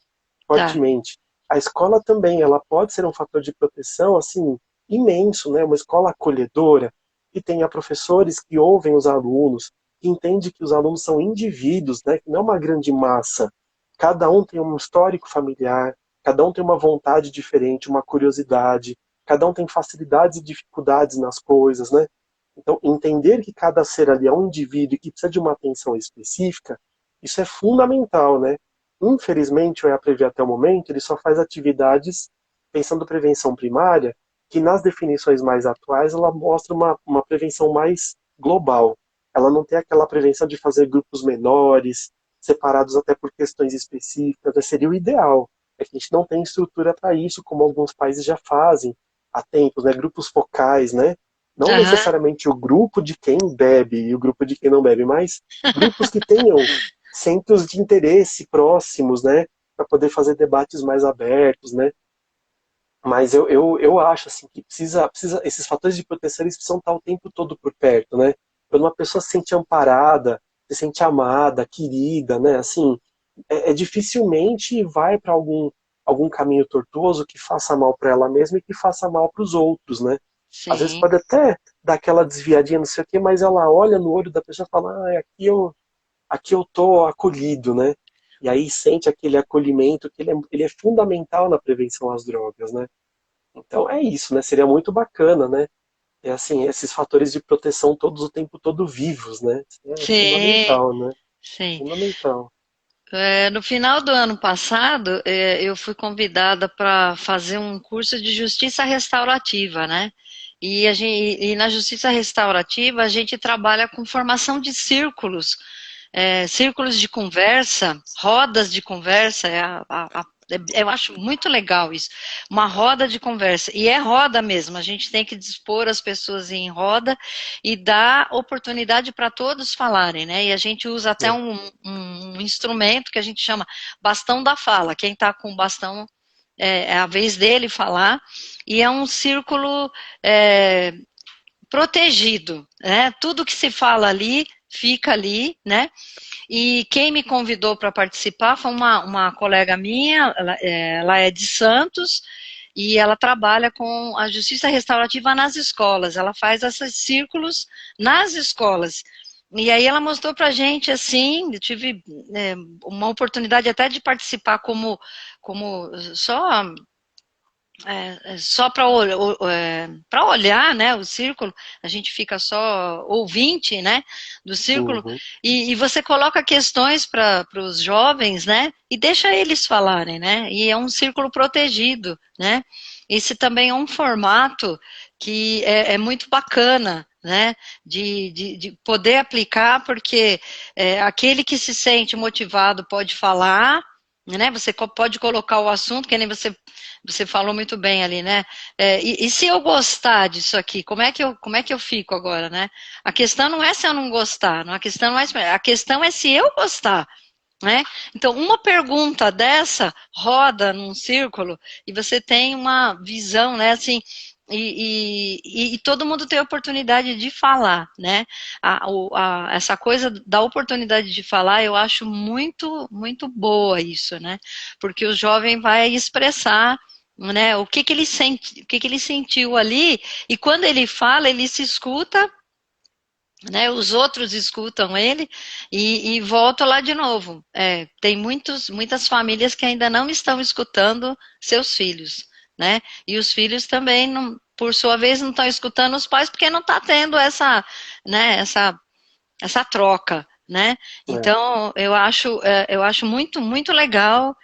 Fortemente. A escola também, ela pode ser um fator de proteção, assim, imenso, né? Uma escola acolhedora, que tenha professores que ouvem os alunos, que entende que os alunos são indivíduos, né? Que não é uma grande massa. Cada um tem um histórico familiar, cada um tem uma vontade diferente, uma curiosidade, cada um tem facilidades e dificuldades nas coisas, né? Então, entender que cada ser ali é um indivíduo e que precisa de uma atenção específica, isso é fundamental, né? Infelizmente, o EAPREVI até o momento, ele só faz atividades pensando prevenção primária, que nas definições mais atuais, ela mostra uma prevenção mais global. Ela não tem aquela prevenção de fazer grupos menores, separados até por questões específicas, né? Seria o ideal. É que a gente não tem estrutura para isso, como alguns países já fazem há tempos, né? Grupos focais, né? Não Aham. necessariamente o grupo de quem bebe e o grupo de quem não bebe, mas grupos que tenham centros de interesse próximos, né, para poder fazer debates mais abertos, né. Mas eu acho assim que precisa esses fatores de proteção eles precisam estar o tempo todo por perto, né. Quando uma pessoa se sente amparada, se sente amada, querida, né, assim, dificilmente vai para algum caminho tortuoso que faça mal para ela mesma e que faça mal para os outros, né. Às vezes Sim. pode até dar aquela desviadinha, não sei o quê, mas ela olha no olho da pessoa e fala, ah, aqui eu tô acolhido, né? E aí sente aquele acolhimento que ele é fundamental na prevenção às drogas, né? Então é isso, né? Seria muito bacana, né? É assim, esses fatores de proteção todos o tempo todo vivos, né? É Sim, fundamental, né? sim. Fundamental. No final do ano passado, eu fui convidada para fazer um curso de justiça restaurativa, né? E na justiça restaurativa a gente trabalha com formação de círculos, círculos de conversa, rodas de conversa, eu acho muito legal isso, uma roda de conversa, e é roda mesmo, a gente tem que dispor as pessoas em roda e dar oportunidade para todos falarem, né? E a gente usa até É. um instrumento que a gente chama bastão da fala, quem está com o bastão é a vez dele falar, e é um círculo é, protegido, né? Tudo que se fala ali fica ali, né? E quem me convidou para participar foi uma colega minha, ela é de Santos, e ela trabalha com a justiça restaurativa nas escolas. Ela faz esses círculos nas escolas. E aí ela mostrou pra gente assim, eu tive uma oportunidade até de participar como só só para olhar, né, o círculo, a gente fica só ouvinte, né, do círculo, Uhum. e você coloca questões para os jovens, né, e deixa eles falarem, né, e é um círculo protegido, né, esse também é um formato que é muito bacana, né, de poder aplicar, porque aquele que se sente motivado pode falar, né, você pode colocar o assunto, que nem você falou muito bem ali, né? E se eu gostar disso aqui, como é que eu fico agora, né? A questão não é se eu não gostar, a questão é se eu gostar, né? Então, uma pergunta dessa roda num círculo e você tem uma visão, né? Assim, e todo mundo tem a oportunidade de falar, né? Essa coisa da oportunidade de falar, eu acho muito, muito boa isso, né? Porque o jovem vai expressar, né? O que que ele sente, o que que ele sentiu ali, e quando ele fala, ele se escuta, né, os outros escutam ele e volta lá de novo. Tem muitas famílias que ainda não estão escutando seus filhos, né? E os filhos também, não, por sua vez, não estão escutando os pais porque não está tendo né, essa troca, né? É. Então, eu acho muito, muito legal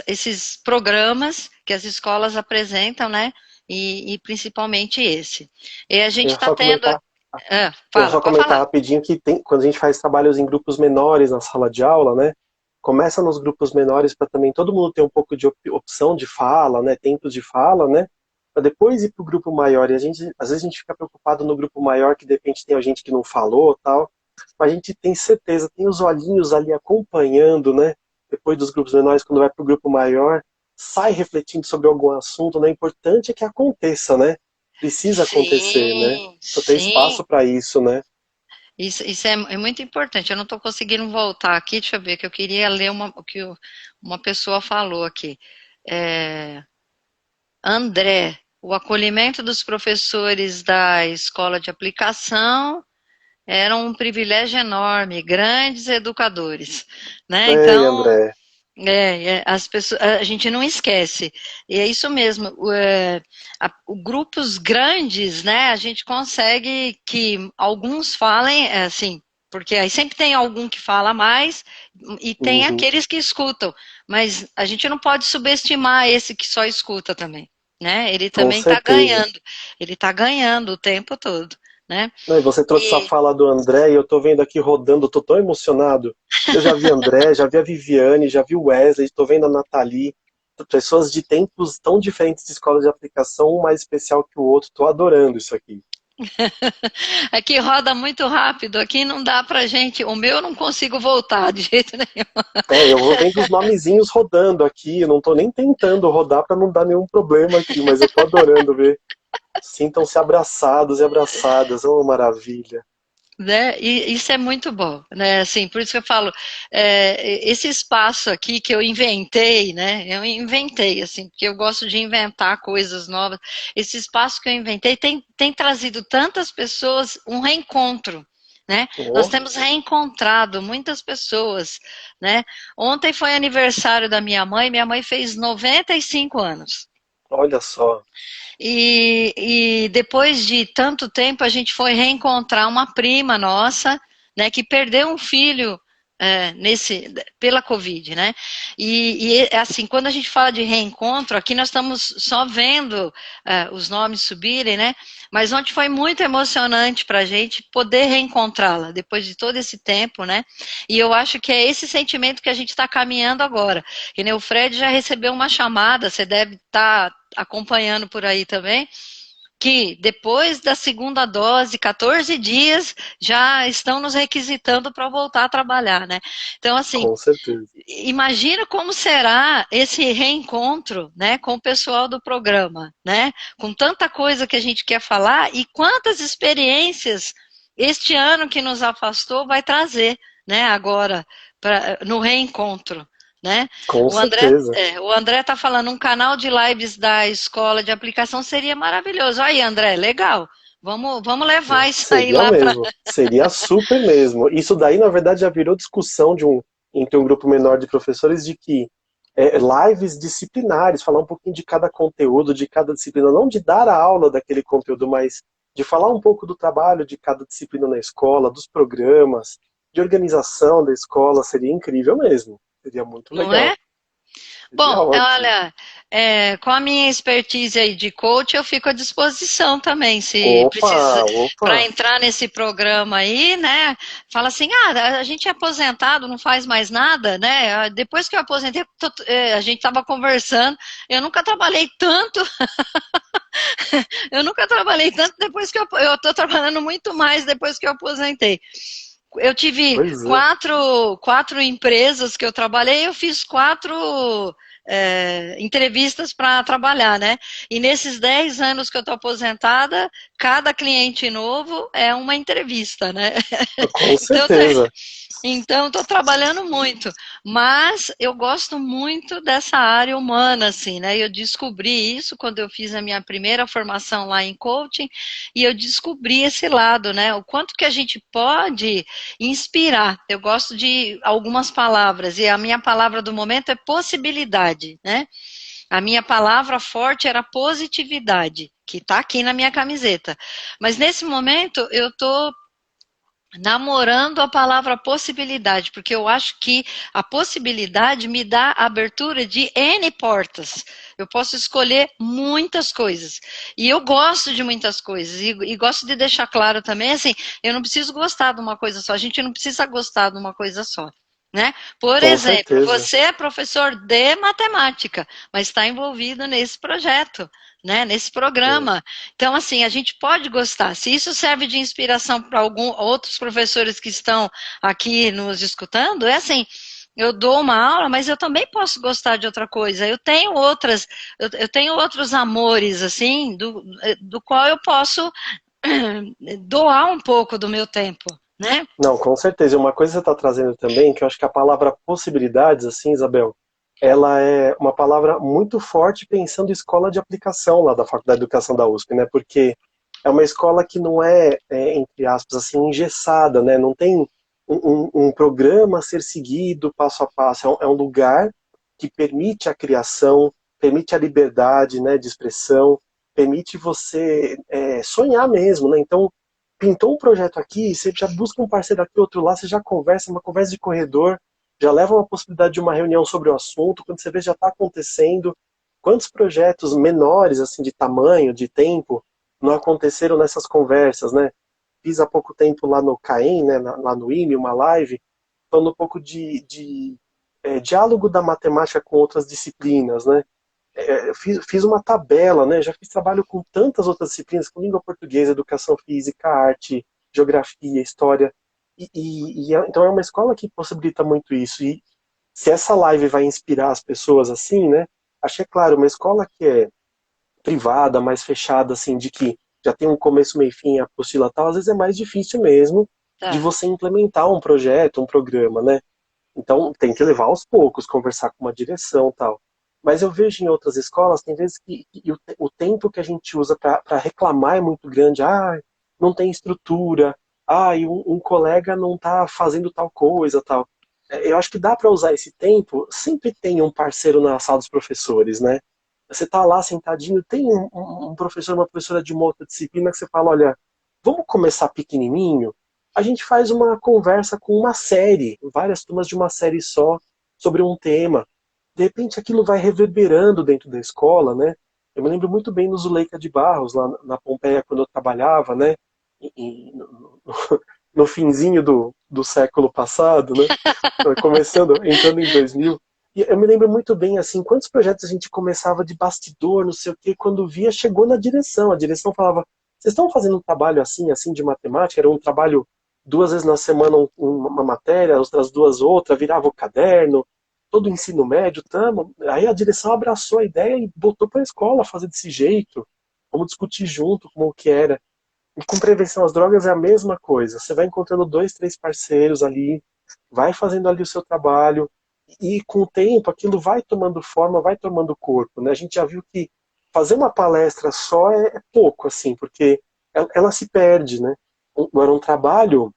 esses programas que as escolas apresentam, né? E principalmente esse. E a Eu gente ia está só tendo. comentar, eu ia Fala, só pode comentar falar. rapidinho que quando a gente faz trabalhos em grupos menores na sala de aula, né? Começa nos grupos menores para também todo mundo ter um pouco de opção de fala, né? Tempo de fala, né? Para depois ir para o grupo maior. E às vezes a gente fica preocupado no grupo maior que de repente tem gente que não falou, tal. Mas a gente tem certeza, tem os olhinhos ali acompanhando, né? depois dos grupos menores, quando vai para o grupo maior, sai refletindo sobre algum assunto, né? O importante é que aconteça, né? Precisa acontecer, né? Sim, Precisa ter sim. espaço para isso, né? Isso é muito importante. Eu não estou conseguindo voltar aqui, deixa eu ver, que eu queria ler o que uma pessoa falou aqui. É, André, o acolhimento dos professores da escola de aplicação era um privilégio enorme, grandes educadores, né? Ei, Então, André. as pessoas, a gente não esquece. E é isso mesmo. Grupos grandes, né? A gente consegue que alguns falem, assim, porque aí sempre tem algum que fala mais e tem Uhum, aqueles que escutam. Mas a gente não pode subestimar esse que só escuta também, né? Ele com também está certeza. ganhando. Ele está ganhando o tempo todo, né? Não, e você trouxe essa E fala do André e eu tô vendo aqui rodando, tô tão emocionado. Eu já vi André, já vi a Viviane, já vi o Wesley, tô vendo a Nathalie, pessoas de tempos tão diferentes de escola de aplicação, um mais especial que o outro. Tô adorando isso aqui. aqui roda muito rápido, aqui não dá pra gente, o meu eu não consigo voltar de jeito nenhum. É, eu vou vendo os nomezinhos rodando aqui, eu não tô nem tentando rodar para não dar nenhum problema aqui, mas eu tô adorando ver. Sintam-se abraçados e abraçadas, oh maravilha. Né? E isso é muito bom, né? Assim, por isso que eu falo, esse espaço aqui que eu inventei, né? Eu inventei, assim, porque eu gosto de inventar coisas novas. Esse espaço que eu inventei tem trazido tantas pessoas um reencontro, né? Nós Oh, temos reencontrado muitas pessoas, né? Ontem foi aniversário da minha mãe fez 95 anos. olha só, E depois de tanto tempo, a gente foi reencontrar uma prima nossa, né, que perdeu um filho pela Covid, né? Assim, quando a gente fala de reencontro, aqui nós estamos só vendo os nomes subirem, né? Mas ontem foi muito emocionante para a gente poder reencontrá-la depois de todo esse tempo, né? E eu acho que é esse sentimento que a gente está caminhando agora. Que nem o Fred já recebeu uma chamada, você deve estar acompanhando por aí também, que depois da segunda dose, 14 dias, já estão nos requisitando para voltar a trabalhar, né? Então, assim, com certeza. imagina como será esse reencontro, né, com o pessoal do programa, né? Com tanta coisa que a gente quer falar e quantas experiências este ano que nos afastou vai trazer, né, agora no reencontro. Né? Com certeza. O André está falando, um canal de lives da escola de aplicação seria maravilhoso. Aí, André, legal. Vamos levar isso aí Seria lá para. mesmo, seria super mesmo. Isso daí, na verdade, já virou discussão entre um grupo menor de professores de que lives disciplinares, falar um pouquinho de cada conteúdo, de cada disciplina, não de dar a aula daquele conteúdo, mas de falar um pouco do trabalho de cada disciplina na escola, dos programas, de organização da escola, seria incrível mesmo. Seria muito Não legal. é? Seria Bom, ótimo. olha, com a minha expertise aí de coach, eu fico à disposição também, se Opa, precisa, opa. para entrar nesse programa aí, né? Fala assim, a gente é aposentado, não faz mais nada, né? Depois que eu aposentei, a gente estava conversando, eu nunca trabalhei tanto, eu nunca trabalhei tanto depois que eu estou trabalhando muito mais depois que eu aposentei. Eu tive Pois é. quatro empresas que eu trabalhei, eu fiz quatro entrevistas para trabalhar, né? E nesses 10 anos que eu estou aposentada, cada cliente novo é uma entrevista, né? Com Então, certeza. então, estou trabalhando muito, mas eu gosto muito dessa área humana, assim, né? Eu descobri isso quando eu fiz a minha primeira formação lá em coaching, e eu descobri esse lado, né? O quanto que a gente pode inspirar. Eu gosto de algumas palavras, e a minha palavra do momento é possibilidade, né? A minha palavra forte era positividade, que está aqui na minha camiseta. Mas nesse momento eu estou namorando a palavra possibilidade, porque eu acho que a possibilidade me dá a abertura de N portas. Eu posso escolher muitas coisas. E eu gosto de muitas coisas. E gosto de deixar claro também, assim, eu não preciso gostar de uma coisa só. A gente não precisa gostar de uma coisa só. Né? Por Com exemplo, certeza. você é professor de matemática, mas está envolvido nesse projeto, né? Nesse É. programa. Então, assim, a gente pode gostar. Se isso serve de inspiração para alguns outros professores que estão aqui nos escutando, é assim, eu dou uma aula, mas eu também posso gostar de outra coisa. Eu tenho outros amores, assim, do qual eu posso doar um pouco do meu tempo, né? Não, com certeza. E uma coisa que você está trazendo também, que eu acho que a palavra possibilidades, assim, Isabel, ela é uma palavra muito forte pensando em escola de aplicação lá da Faculdade de Educação da USP, né? Porque é uma escola que não entre aspas, assim, engessada, né? Não tem um programa a ser seguido passo a passo. É um lugar que permite a criação, permite a liberdade, né, de expressão, permite você sonhar mesmo, né? Então, pintou um projeto aqui, você já busca um parceiro aqui, outro lá, você já conversa, uma conversa de corredor, já leva uma possibilidade de uma reunião sobre o assunto, quando você vê já está acontecendo. Quantos projetos menores, assim, de tamanho, de tempo, não aconteceram nessas conversas, né? Fiz há pouco tempo lá no CAEM, né, lá no IME, uma live, falando um pouco de diálogo da matemática com outras disciplinas, né? Fiz uma tabela, né? Já fiz trabalho com tantas outras disciplinas, com língua portuguesa, educação física, arte, geografia, história. Então é uma escola que possibilita muito isso. E se essa live vai inspirar as pessoas assim, né? Achei claro, uma escola que é privada, mais fechada, assim, de que já tem um começo, meio e fim, apostila tal, às vezes é mais difícil mesmo de Tá. você implementar um projeto, um programa, né? Então tem que levar aos poucos, conversar com uma direção tal. Mas eu vejo em outras escolas, tem vezes que o tempo que a gente usa para reclamar é muito grande. Ah, não tem estrutura. Ah, e um colega não está fazendo tal coisa, tal. Eu acho que dá para usar esse tempo. Sempre tem um parceiro na sala dos professores, né? Você está lá sentadinho, tem um professor, uma professora de uma outra disciplina que você fala, olha, vamos começar pequenininho? A gente faz uma conversa com uma série, várias turmas de uma série só, sobre um tema. De repente aquilo vai reverberando dentro da escola, né? Eu me lembro muito bem no Zuleika de Barros, lá na Pompeia, quando eu trabalhava, né? No finzinho do século passado, né? Começando, entrando em 2000. E eu me lembro muito bem, assim, quantos projetos a gente começava de bastidor, não sei o quê, quando via, chegou na direção. A direção falava, vocês estão fazendo um trabalho assim, assim, de matemática? Era um trabalho 2 vezes na semana uma matéria, outras 2 outra, virava o caderno, todo o ensino médio, tamo. Aí a direção abraçou a ideia e botou para a escola fazer desse jeito. Vamos discutir junto como que era. E com prevenção às drogas é a mesma coisa. Você vai encontrando 2, 3 parceiros ali, vai fazendo ali o seu trabalho, e com o tempo aquilo vai tomando forma, vai tomando corpo. Né? A gente já viu que fazer uma palestra só é pouco, assim, porque ela se perde. Né? Era um trabalho,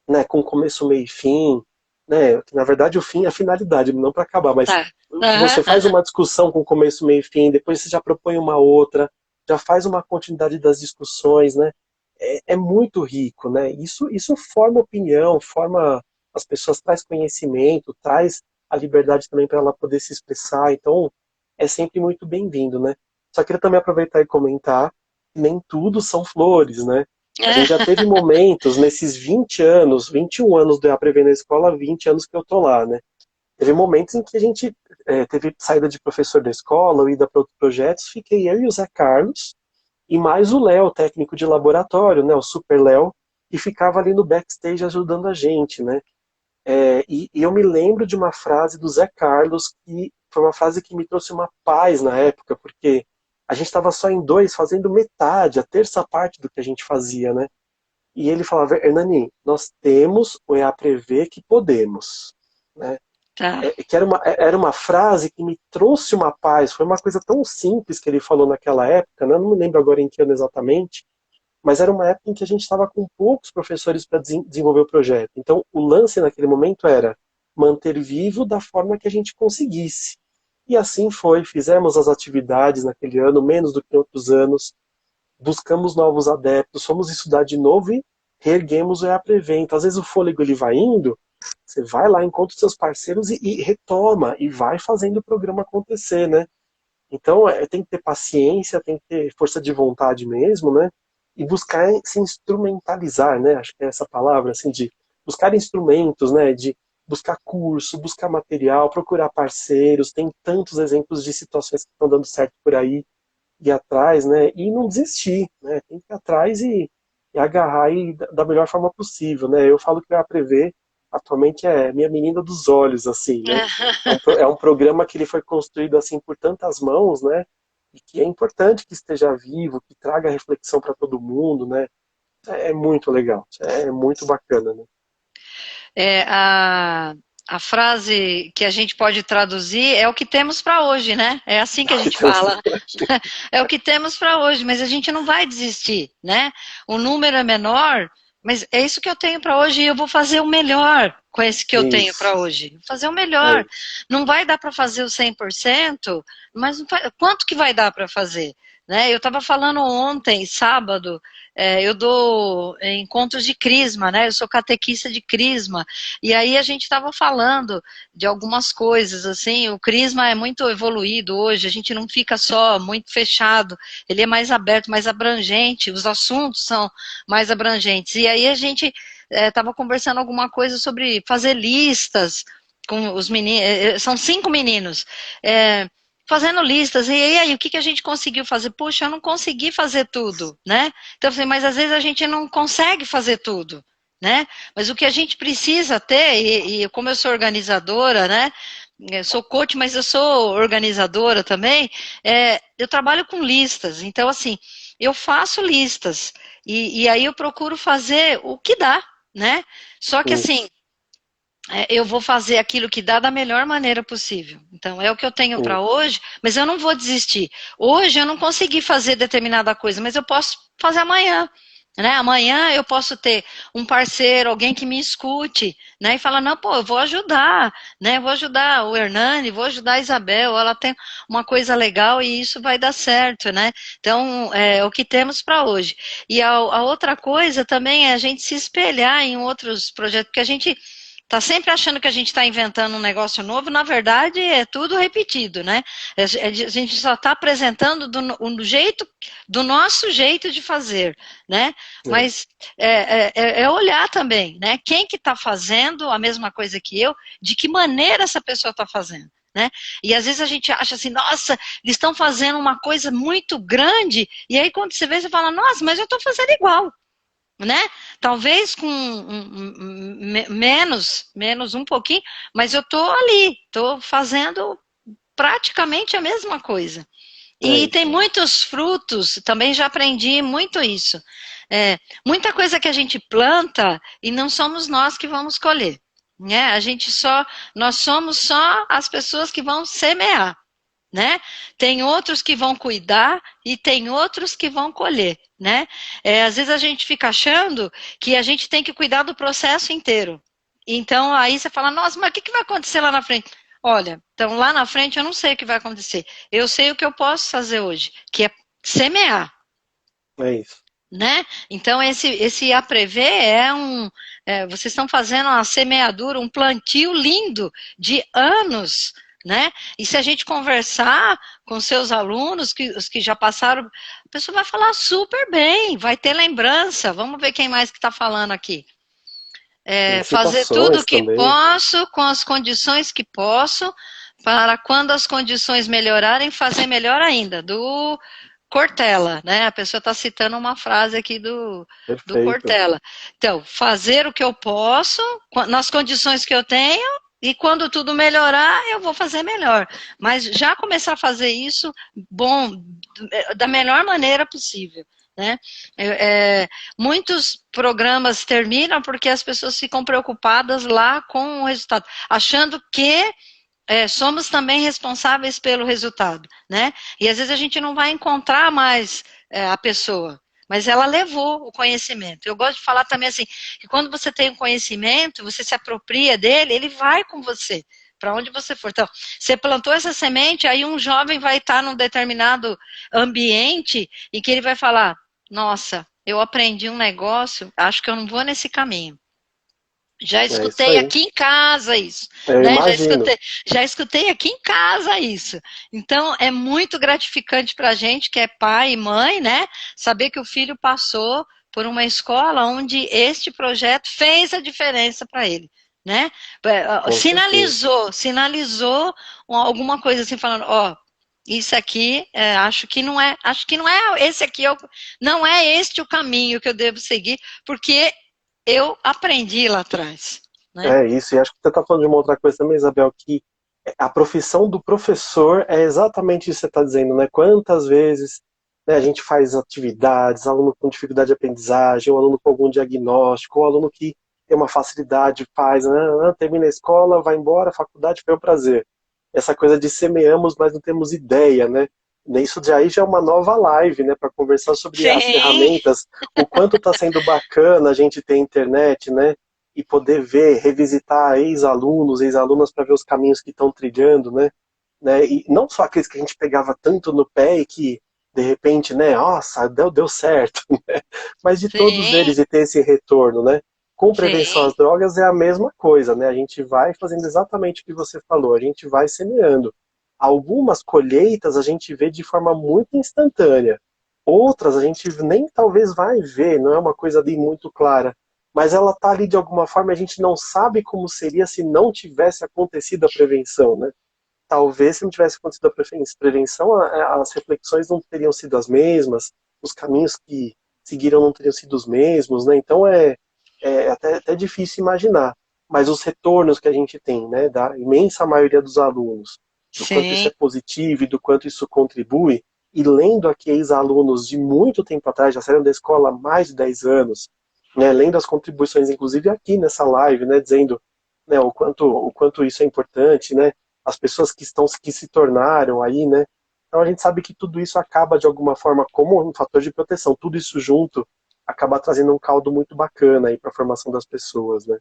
né, com começo, meio e fim, né, que na verdade o fim é a finalidade, não para acabar, mas Tá. Aham. você faz uma discussão com começo, meio e fim, depois você já propõe uma outra, já faz uma continuidade das discussões, né? É muito rico, né? Isso forma opinião, forma as pessoas, traz conhecimento, traz a liberdade também para ela poder se expressar, então é sempre muito bem-vindo, né? Só queria também aproveitar e comentar que nem tudo são flores, né? A gente já teve momentos nesses 20 anos, 21 anos do EAPREVEN na escola, 20 anos que eu tô lá, né? Teve momentos em que a gente teve saída de professor da escola, ou ida para outros projetos, fiquei eu e o Zé Carlos, e mais o Léo, técnico de laboratório, né, o Super Léo, que ficava ali no backstage ajudando a gente, né? E eu me lembro de uma frase do Zé Carlos, que foi uma frase que me trouxe uma paz na época, porque a gente estava só em dois, fazendo metade, a terça parte do que a gente fazia, né? E ele falava, Hernani, nós temos o EAPREVê que podemos. Né? Tá. Que era uma frase que me trouxe uma paz, foi uma coisa tão simples que ele falou naquela época, né? Eu não me lembro agora em que ano exatamente, mas era uma época em que a gente estava com poucos professores para desenvolver o projeto. Então, o lance naquele momento era manter vivo da forma que a gente conseguisse. E assim foi, fizemos as atividades naquele ano, menos do que em outros anos, buscamos novos adeptos, fomos estudar de novo e reerguemos o EAPREVê. Então, às vezes o fôlego ele vai indo, você vai lá, encontra os seus parceiros e retoma, e vai fazendo o programa acontecer, né? Então, tem que ter paciência, tem que ter força de vontade mesmo, né? E buscar se instrumentalizar, né? Acho que é essa palavra, assim, de buscar instrumentos, né? De buscar curso, buscar material, procurar parceiros. Tem tantos exemplos de situações que estão dando certo por aí, ir atrás, né? E não desistir, né? Tem que ir atrás e agarrar da melhor forma possível, né? Eu falo que a Prever atualmente é minha menina dos olhos, assim, né? É um programa que ele foi construído assim por tantas mãos, né? E que é importante que esteja vivo, que traga reflexão para todo mundo, né? É muito legal, é muito bacana, né? É, a frase que a gente pode traduzir é o que temos para hoje, né? É assim que a gente fala. É o que temos para hoje, mas a gente não vai desistir, né? O número é menor, mas é isso que eu tenho para hoje e eu vou fazer o melhor com esse que eu tenho para Isso, hoje. Vou fazer o é melhor. isso. Não vai dar para fazer o 100%, mas quanto que vai dar para fazer? Né? Eu estava falando ontem, sábado, eu dou encontros de crisma, né? Eu sou catequista de crisma, e aí a gente estava falando de algumas coisas, assim, o crisma é muito evoluído hoje, a gente não fica só muito fechado, ele é mais aberto, mais abrangente, os assuntos são mais abrangentes, e aí a gente estava conversando alguma coisa sobre fazer listas com os meninos, são 5 meninos, fazendo listas, e aí o que a gente conseguiu fazer? Puxa, eu não consegui fazer tudo, né? Então, assim, mas às vezes a gente não consegue fazer tudo, né? Mas o que a gente precisa ter, e como eu sou organizadora, né? Eu sou coach, mas eu sou organizadora também, eu trabalho com listas, então assim, eu faço listas, e aí eu procuro fazer o que dá, né? Só que assim, Isso, eu vou fazer aquilo que dá da melhor maneira possível. Então, é o que eu tenho para isso. hoje, mas eu não vou desistir. Hoje eu não consegui fazer determinada coisa, mas eu posso fazer amanhã. Né? Amanhã eu posso ter um parceiro, alguém que me escute, né? E falar, não, pô, eu vou ajudar, né? Eu vou ajudar o Hernani, vou ajudar a Isabel, ela tem uma coisa legal e isso vai dar certo, né? Então, é o que temos para hoje. E a outra coisa também é a gente se espelhar em outros projetos, porque a gente tá sempre achando que a gente está inventando um negócio novo, na verdade é tudo repetido, né? A gente só está apresentando do jeito, do nosso jeito de fazer, né? É. Mas é olhar também, né? Quem que está fazendo a mesma coisa que eu, de que maneira essa pessoa está fazendo. Né? E às vezes a gente acha assim, nossa, eles estão fazendo uma coisa muito grande, e aí quando você vê, você fala, nossa, mas eu estou fazendo igual, né? Talvez com menos um pouquinho, mas eu tô ali, tô fazendo praticamente a mesma coisa. É E tem isso. muitos frutos, também já aprendi muito isso. Muita coisa que a gente planta e não somos nós que vamos colher. Né? Nós somos só as pessoas que vão semear. Né? Tem outros que vão cuidar e tem outros que vão colher, né? Às vezes a gente fica achando que a gente tem que cuidar do processo inteiro. Então aí você fala, nossa, mas o que vai acontecer lá na frente? Olha, então lá na frente eu não sei o que vai acontecer. Eu sei o que eu posso fazer hoje, que é semear. É isso. Né? Então, esse a prever vocês estão fazendo uma semeadura, um plantio lindo de anos, né? E se a gente conversar com seus alunos, os que já passaram, a pessoa vai falar super bem, vai ter lembrança. Vamos ver quem mais que está falando aqui. Tem Fazer tudo o situações que também. posso, com as condições que posso, para quando as condições melhorarem, fazer melhor ainda. Do Cortella, né? A pessoa está citando uma frase aqui do Perfeito. Cortella. Então, fazer o que eu posso, nas condições que eu tenho, e quando tudo melhorar, eu vou fazer melhor. Mas já começar a fazer isso, bom, da melhor maneira possível. Né? Muitos programas terminam porque as pessoas ficam preocupadas lá com o resultado, achando que somos também responsáveis pelo resultado, né? E às vezes a gente não vai encontrar mais a pessoa, mas ela levou o conhecimento. Eu gosto de falar também assim, que quando você tem um conhecimento, você se apropria dele, ele vai com você, para onde você for. Então, você plantou essa semente, aí um jovem vai estar num determinado ambiente em que ele vai falar, nossa, eu aprendi um negócio, acho que eu não vou nesse caminho. Já É isso escutei aí. aqui em casa isso, Eu né? imagino. Já escutei aqui em casa isso. Então é muito gratificante para a gente que é pai e mãe, né? Saber que o filho passou por uma escola onde este projeto fez a diferença para ele, né? Com certeza. Sinalizou alguma coisa assim falando, ó, isso aqui acho que não é esse aqui, não é este o caminho que eu devo seguir, porque eu aprendi lá atrás. né? É isso, e acho que você está falando de uma outra coisa também, Isabel, que a profissão do professor é exatamente isso que você está dizendo, né? Quantas vezes, né, a gente faz atividades, aluno com dificuldade de aprendizagem, ou aluno com algum diagnóstico, ou aluno que tem uma facilidade, faz, né, termina a escola, vai embora, faculdade, foi um prazer. Essa coisa de semeamos, mas não temos ideia, né? Isso já é uma nova live, né, para conversar sobre as Sim, ferramentas, o quanto está sendo bacana a gente ter internet, né? E poder ver, revisitar ex-alunos, ex-alunas para ver os caminhos que estão trilhando, né? E não só aqueles que a gente pegava tanto no pé e que, de repente, né, nossa, deu certo, né? Mas de todos sim, eles e ter esse retorno, né? Com prevenção sim, às drogas é a mesma coisa, né? A gente vai fazendo exatamente o que você falou, a gente vai semeando. Algumas colheitas a gente vê de forma muito instantânea, outras a gente nem talvez vai ver, não é uma coisa ali muito clara, mas ela está ali de alguma forma, a gente não sabe como seria se não tivesse acontecido a prevenção, né? Talvez se não tivesse acontecido a prevenção, as reflexões não teriam sido as mesmas, os caminhos que seguiram não teriam sido os mesmos, né? Então é até difícil imaginar. Mas os retornos que a gente tem, né, da imensa maioria dos alunos, do quanto isso sim. é positivo e do quanto isso contribui, e lendo aqui ex-alunos de muito tempo atrás, já saíram da escola há mais de 10 anos, né, lendo as contribuições, inclusive aqui nessa live, né, dizendo, né, o quanto isso é importante, né, as pessoas que se tornaram aí, né? Então a gente sabe que tudo isso acaba de alguma forma como um fator de proteção. Tudo isso junto acaba trazendo um caldo muito bacana aí para a formação das pessoas, né?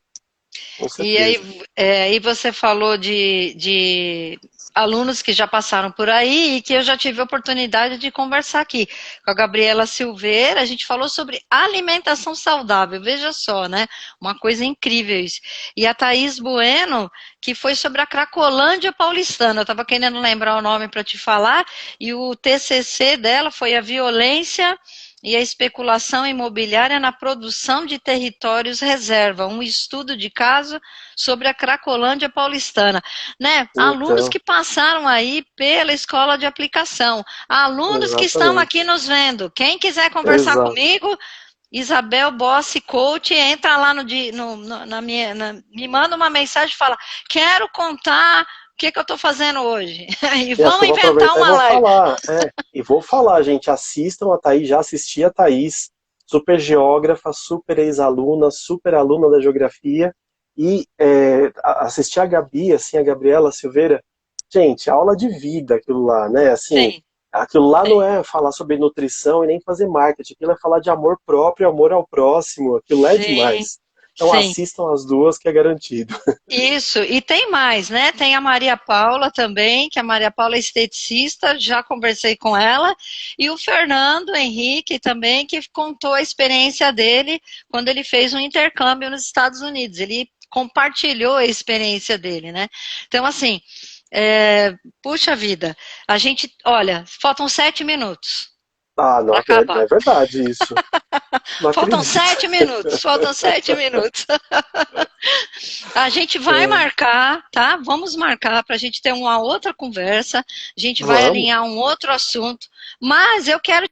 Com E aí, certeza. aí você falou de alunos que já passaram por aí e que eu já tive a oportunidade de conversar aqui com a Gabriela Silveira. A gente falou sobre alimentação saudável, veja só, né? Uma coisa incrível isso. E a Thaís Bueno, que foi sobre a Cracolândia paulistana. Eu estava querendo lembrar o nome para te falar, e o TCC dela foi a violência e a especulação imobiliária na produção de territórios reserva, um estudo de caso sobre a Cracolândia paulistana, né? Alunos Então, que passaram aí pela escola de aplicação, alunos que estão aqui exatamente. nos vendo. Quem quiser conversar Exato. comigo, Isabel Bossi Coach, entra lá me manda uma mensagem e fala: quero contar o que eu estou fazendo hoje. E E acho que vamos eu vou inventar aproveitar e uma vou live. falar. E vou falar, gente. Assistam a Thaís, já assisti a Thaís, super geógrafa, super ex-aluna, super aluna da geografia. E assisti a Gabi, assim, a Gabriela Silveira. Gente, aula de vida aquilo lá, né? Assim, Sim, aquilo lá não sim. é falar sobre nutrição e nem fazer marketing. Aquilo é falar de amor próprio, amor ao próximo. Aquilo lá é Sim, demais. Então sim. assistam as duas que é garantido. Isso, e tem mais, né? Tem a Maria Paula também, que a Maria Paula é esteticista, já conversei com ela, e o Fernando Henrique também, que contou a experiência dele quando ele fez um intercâmbio nos Estados Unidos. Ele compartilhou a experiência dele, né? Então, assim, puxa vida, a gente, olha, faltam 7 minutos Ah, não, para acabar. é verdade isso. Não Faltam acredito. 7 minutos, faltam 7 minutos. A gente vai É, marcar, tá? Vamos marcar para a gente ter uma outra conversa. A gente vai vamos. alinhar um outro assunto. Mas eu quero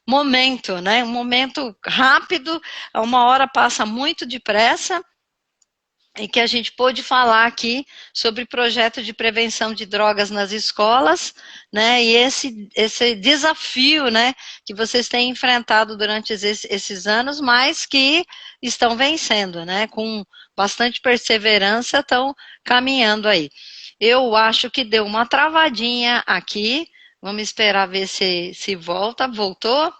momento, né? Um momento rápido. Uma hora passa muito depressa. E que a gente pôde falar aqui sobre projeto de prevenção de drogas nas escolas, né? E esse desafio, né, que vocês têm enfrentado durante esses anos, mas que estão vencendo, né? Com bastante perseverança, estão caminhando aí. Eu acho que deu uma travadinha aqui. Vamos esperar ver se volta. Voltou?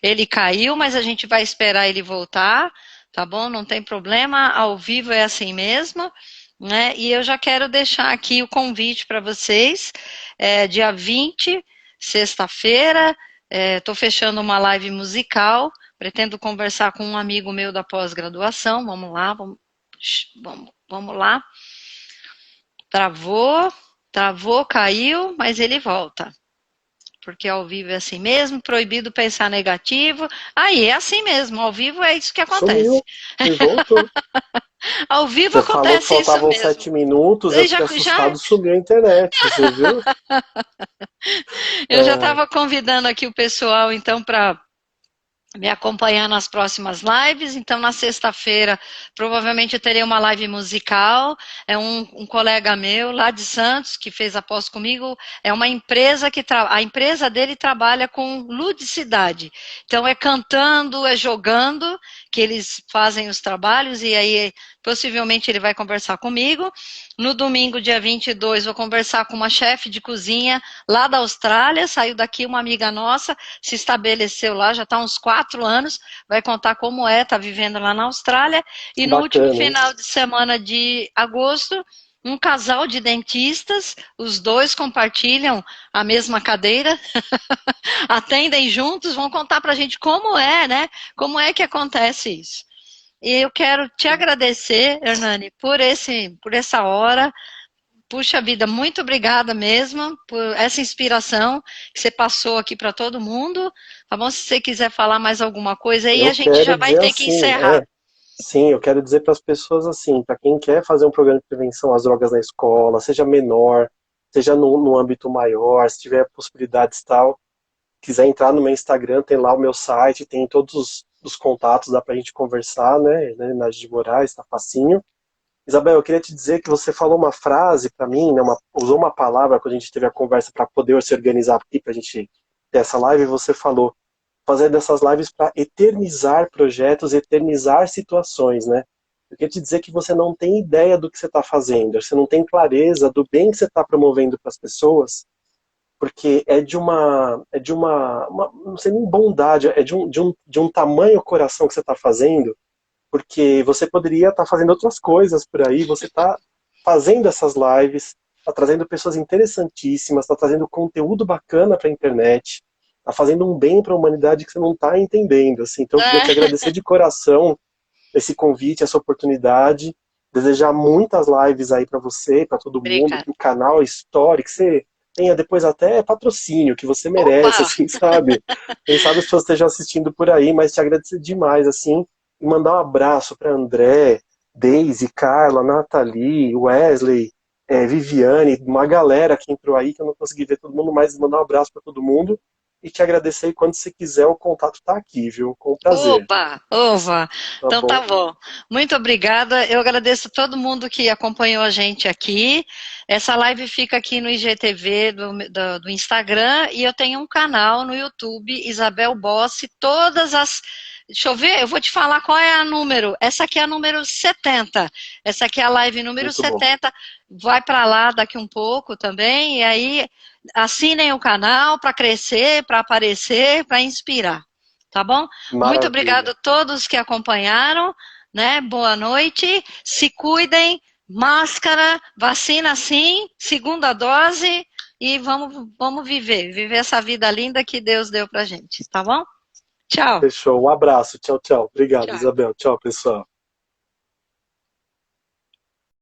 Ele caiu, mas a gente vai esperar ele voltar, tá bom? Não tem problema, ao vivo é assim mesmo, né? E eu já quero deixar aqui o convite para vocês, dia 20, sexta-feira, estou fechando uma live musical, pretendo conversar com um amigo meu da pós-graduação, vamos lá, vamos lá. Travou. Travou, caiu, mas ele volta. Porque ao vivo é assim mesmo, proibido pensar negativo. Aí é assim mesmo, ao vivo é isso que acontece. Sumiu e voltou. Ao vivo Você falou que acontece isso faltavam mesmo. 7 minutos, eu Já, fiquei já, assustado, sumiu a internet, você viu? eu já É, estava convidando aqui o pessoal, então, para me acompanhar nas próximas lives. Então, na sexta-feira, provavelmente eu terei uma live musical. É um colega meu lá de Santos que fez a pós comigo. É uma empresa a empresa dele trabalha com ludicidade. Então, é cantando, é jogando que eles fazem os trabalhos e aí possivelmente ele vai conversar comigo. No domingo, dia 22, vou conversar com uma chefe de cozinha lá da Austrália. Saiu daqui uma amiga nossa, se estabeleceu lá, já está há uns 4 anos, vai contar como tá vivendo lá na Austrália. E no último bacana, hein? final de semana de agosto, um casal de dentistas, os dois compartilham a mesma cadeira, atendem juntos, vão contar para a gente como né? Como é que acontece isso. E eu quero te agradecer, Hernani, por essa hora. Puxa vida, muito obrigada mesmo por essa inspiração que você passou aqui para todo mundo. Tá bom? Se você quiser falar mais alguma coisa aí, Eu a gente já quero vai dizer ter que assim, encerrar. sim, eu quero dizer para as pessoas assim, para quem quer fazer um programa de prevenção às drogas na escola, seja menor, seja no âmbito maior, se tiver possibilidades e tal, quiser entrar no meu Instagram, tem lá o meu site, tem todos os contatos, dá pra gente conversar, né, Nádia de Moraes, tá facinho. Isabel, eu queria te dizer que você falou uma frase para mim, né, usou uma palavra quando a gente teve a conversa para poder se organizar aqui, para a gente ter essa live, e você falou fazer dessas lives para eternizar projetos, eternizar situações, né? Eu queria te dizer que você não tem ideia do que você está fazendo, você não tem clareza do bem que você está promovendo para as pessoas, porque não sei nem bondade, é de um tamanho coração que você está fazendo, porque você poderia estar fazendo outras coisas por aí, você está fazendo essas lives, está trazendo pessoas interessantíssimas, está trazendo conteúdo bacana para a internet, está fazendo um bem para a humanidade que você não está entendendo. Assim. Então eu queria te agradecer de coração esse convite, essa oportunidade, desejar muitas lives aí para você, para todo mundo, Obrigada. que o canal estoure, que você tenha depois até patrocínio, que você merece, Opa! assim, sabe? Quem sabe as pessoas estejam assistindo por aí, mas te agradecer demais, assim, e mandar um abraço para André, Daisy, Carla, Nathalie, Wesley, Viviane, uma galera que entrou aí, que eu não consegui ver todo mundo, mas mandar um abraço para todo mundo e te agradecer. E quando você quiser, o contato está aqui, viu? Com prazer. Opa! Ova! Tá Então tá bom? bom. Muito obrigada. Eu agradeço a todo mundo que acompanhou a gente aqui. Essa live fica aqui no IGTV do Instagram e eu tenho um canal no YouTube, Isabel Bossi, todas as. Deixa eu ver, eu vou te falar qual é a número. Essa aqui é a número 70. Essa aqui é a live número Muito bom. 70. Vai para lá daqui um pouco também. E aí assinem o canal para crescer, para aparecer, para inspirar. Tá bom? Muito obrigado Maravilha. a todos que acompanharam, né? Boa noite. Se cuidem, máscara, vacina sim, segunda dose e vamos viver essa vida linda que Deus deu pra gente, tá bom? Tchau. Fechou. Um abraço. Tchau, tchau. Obrigado, Tchau. Isabel. Tchau, pessoal.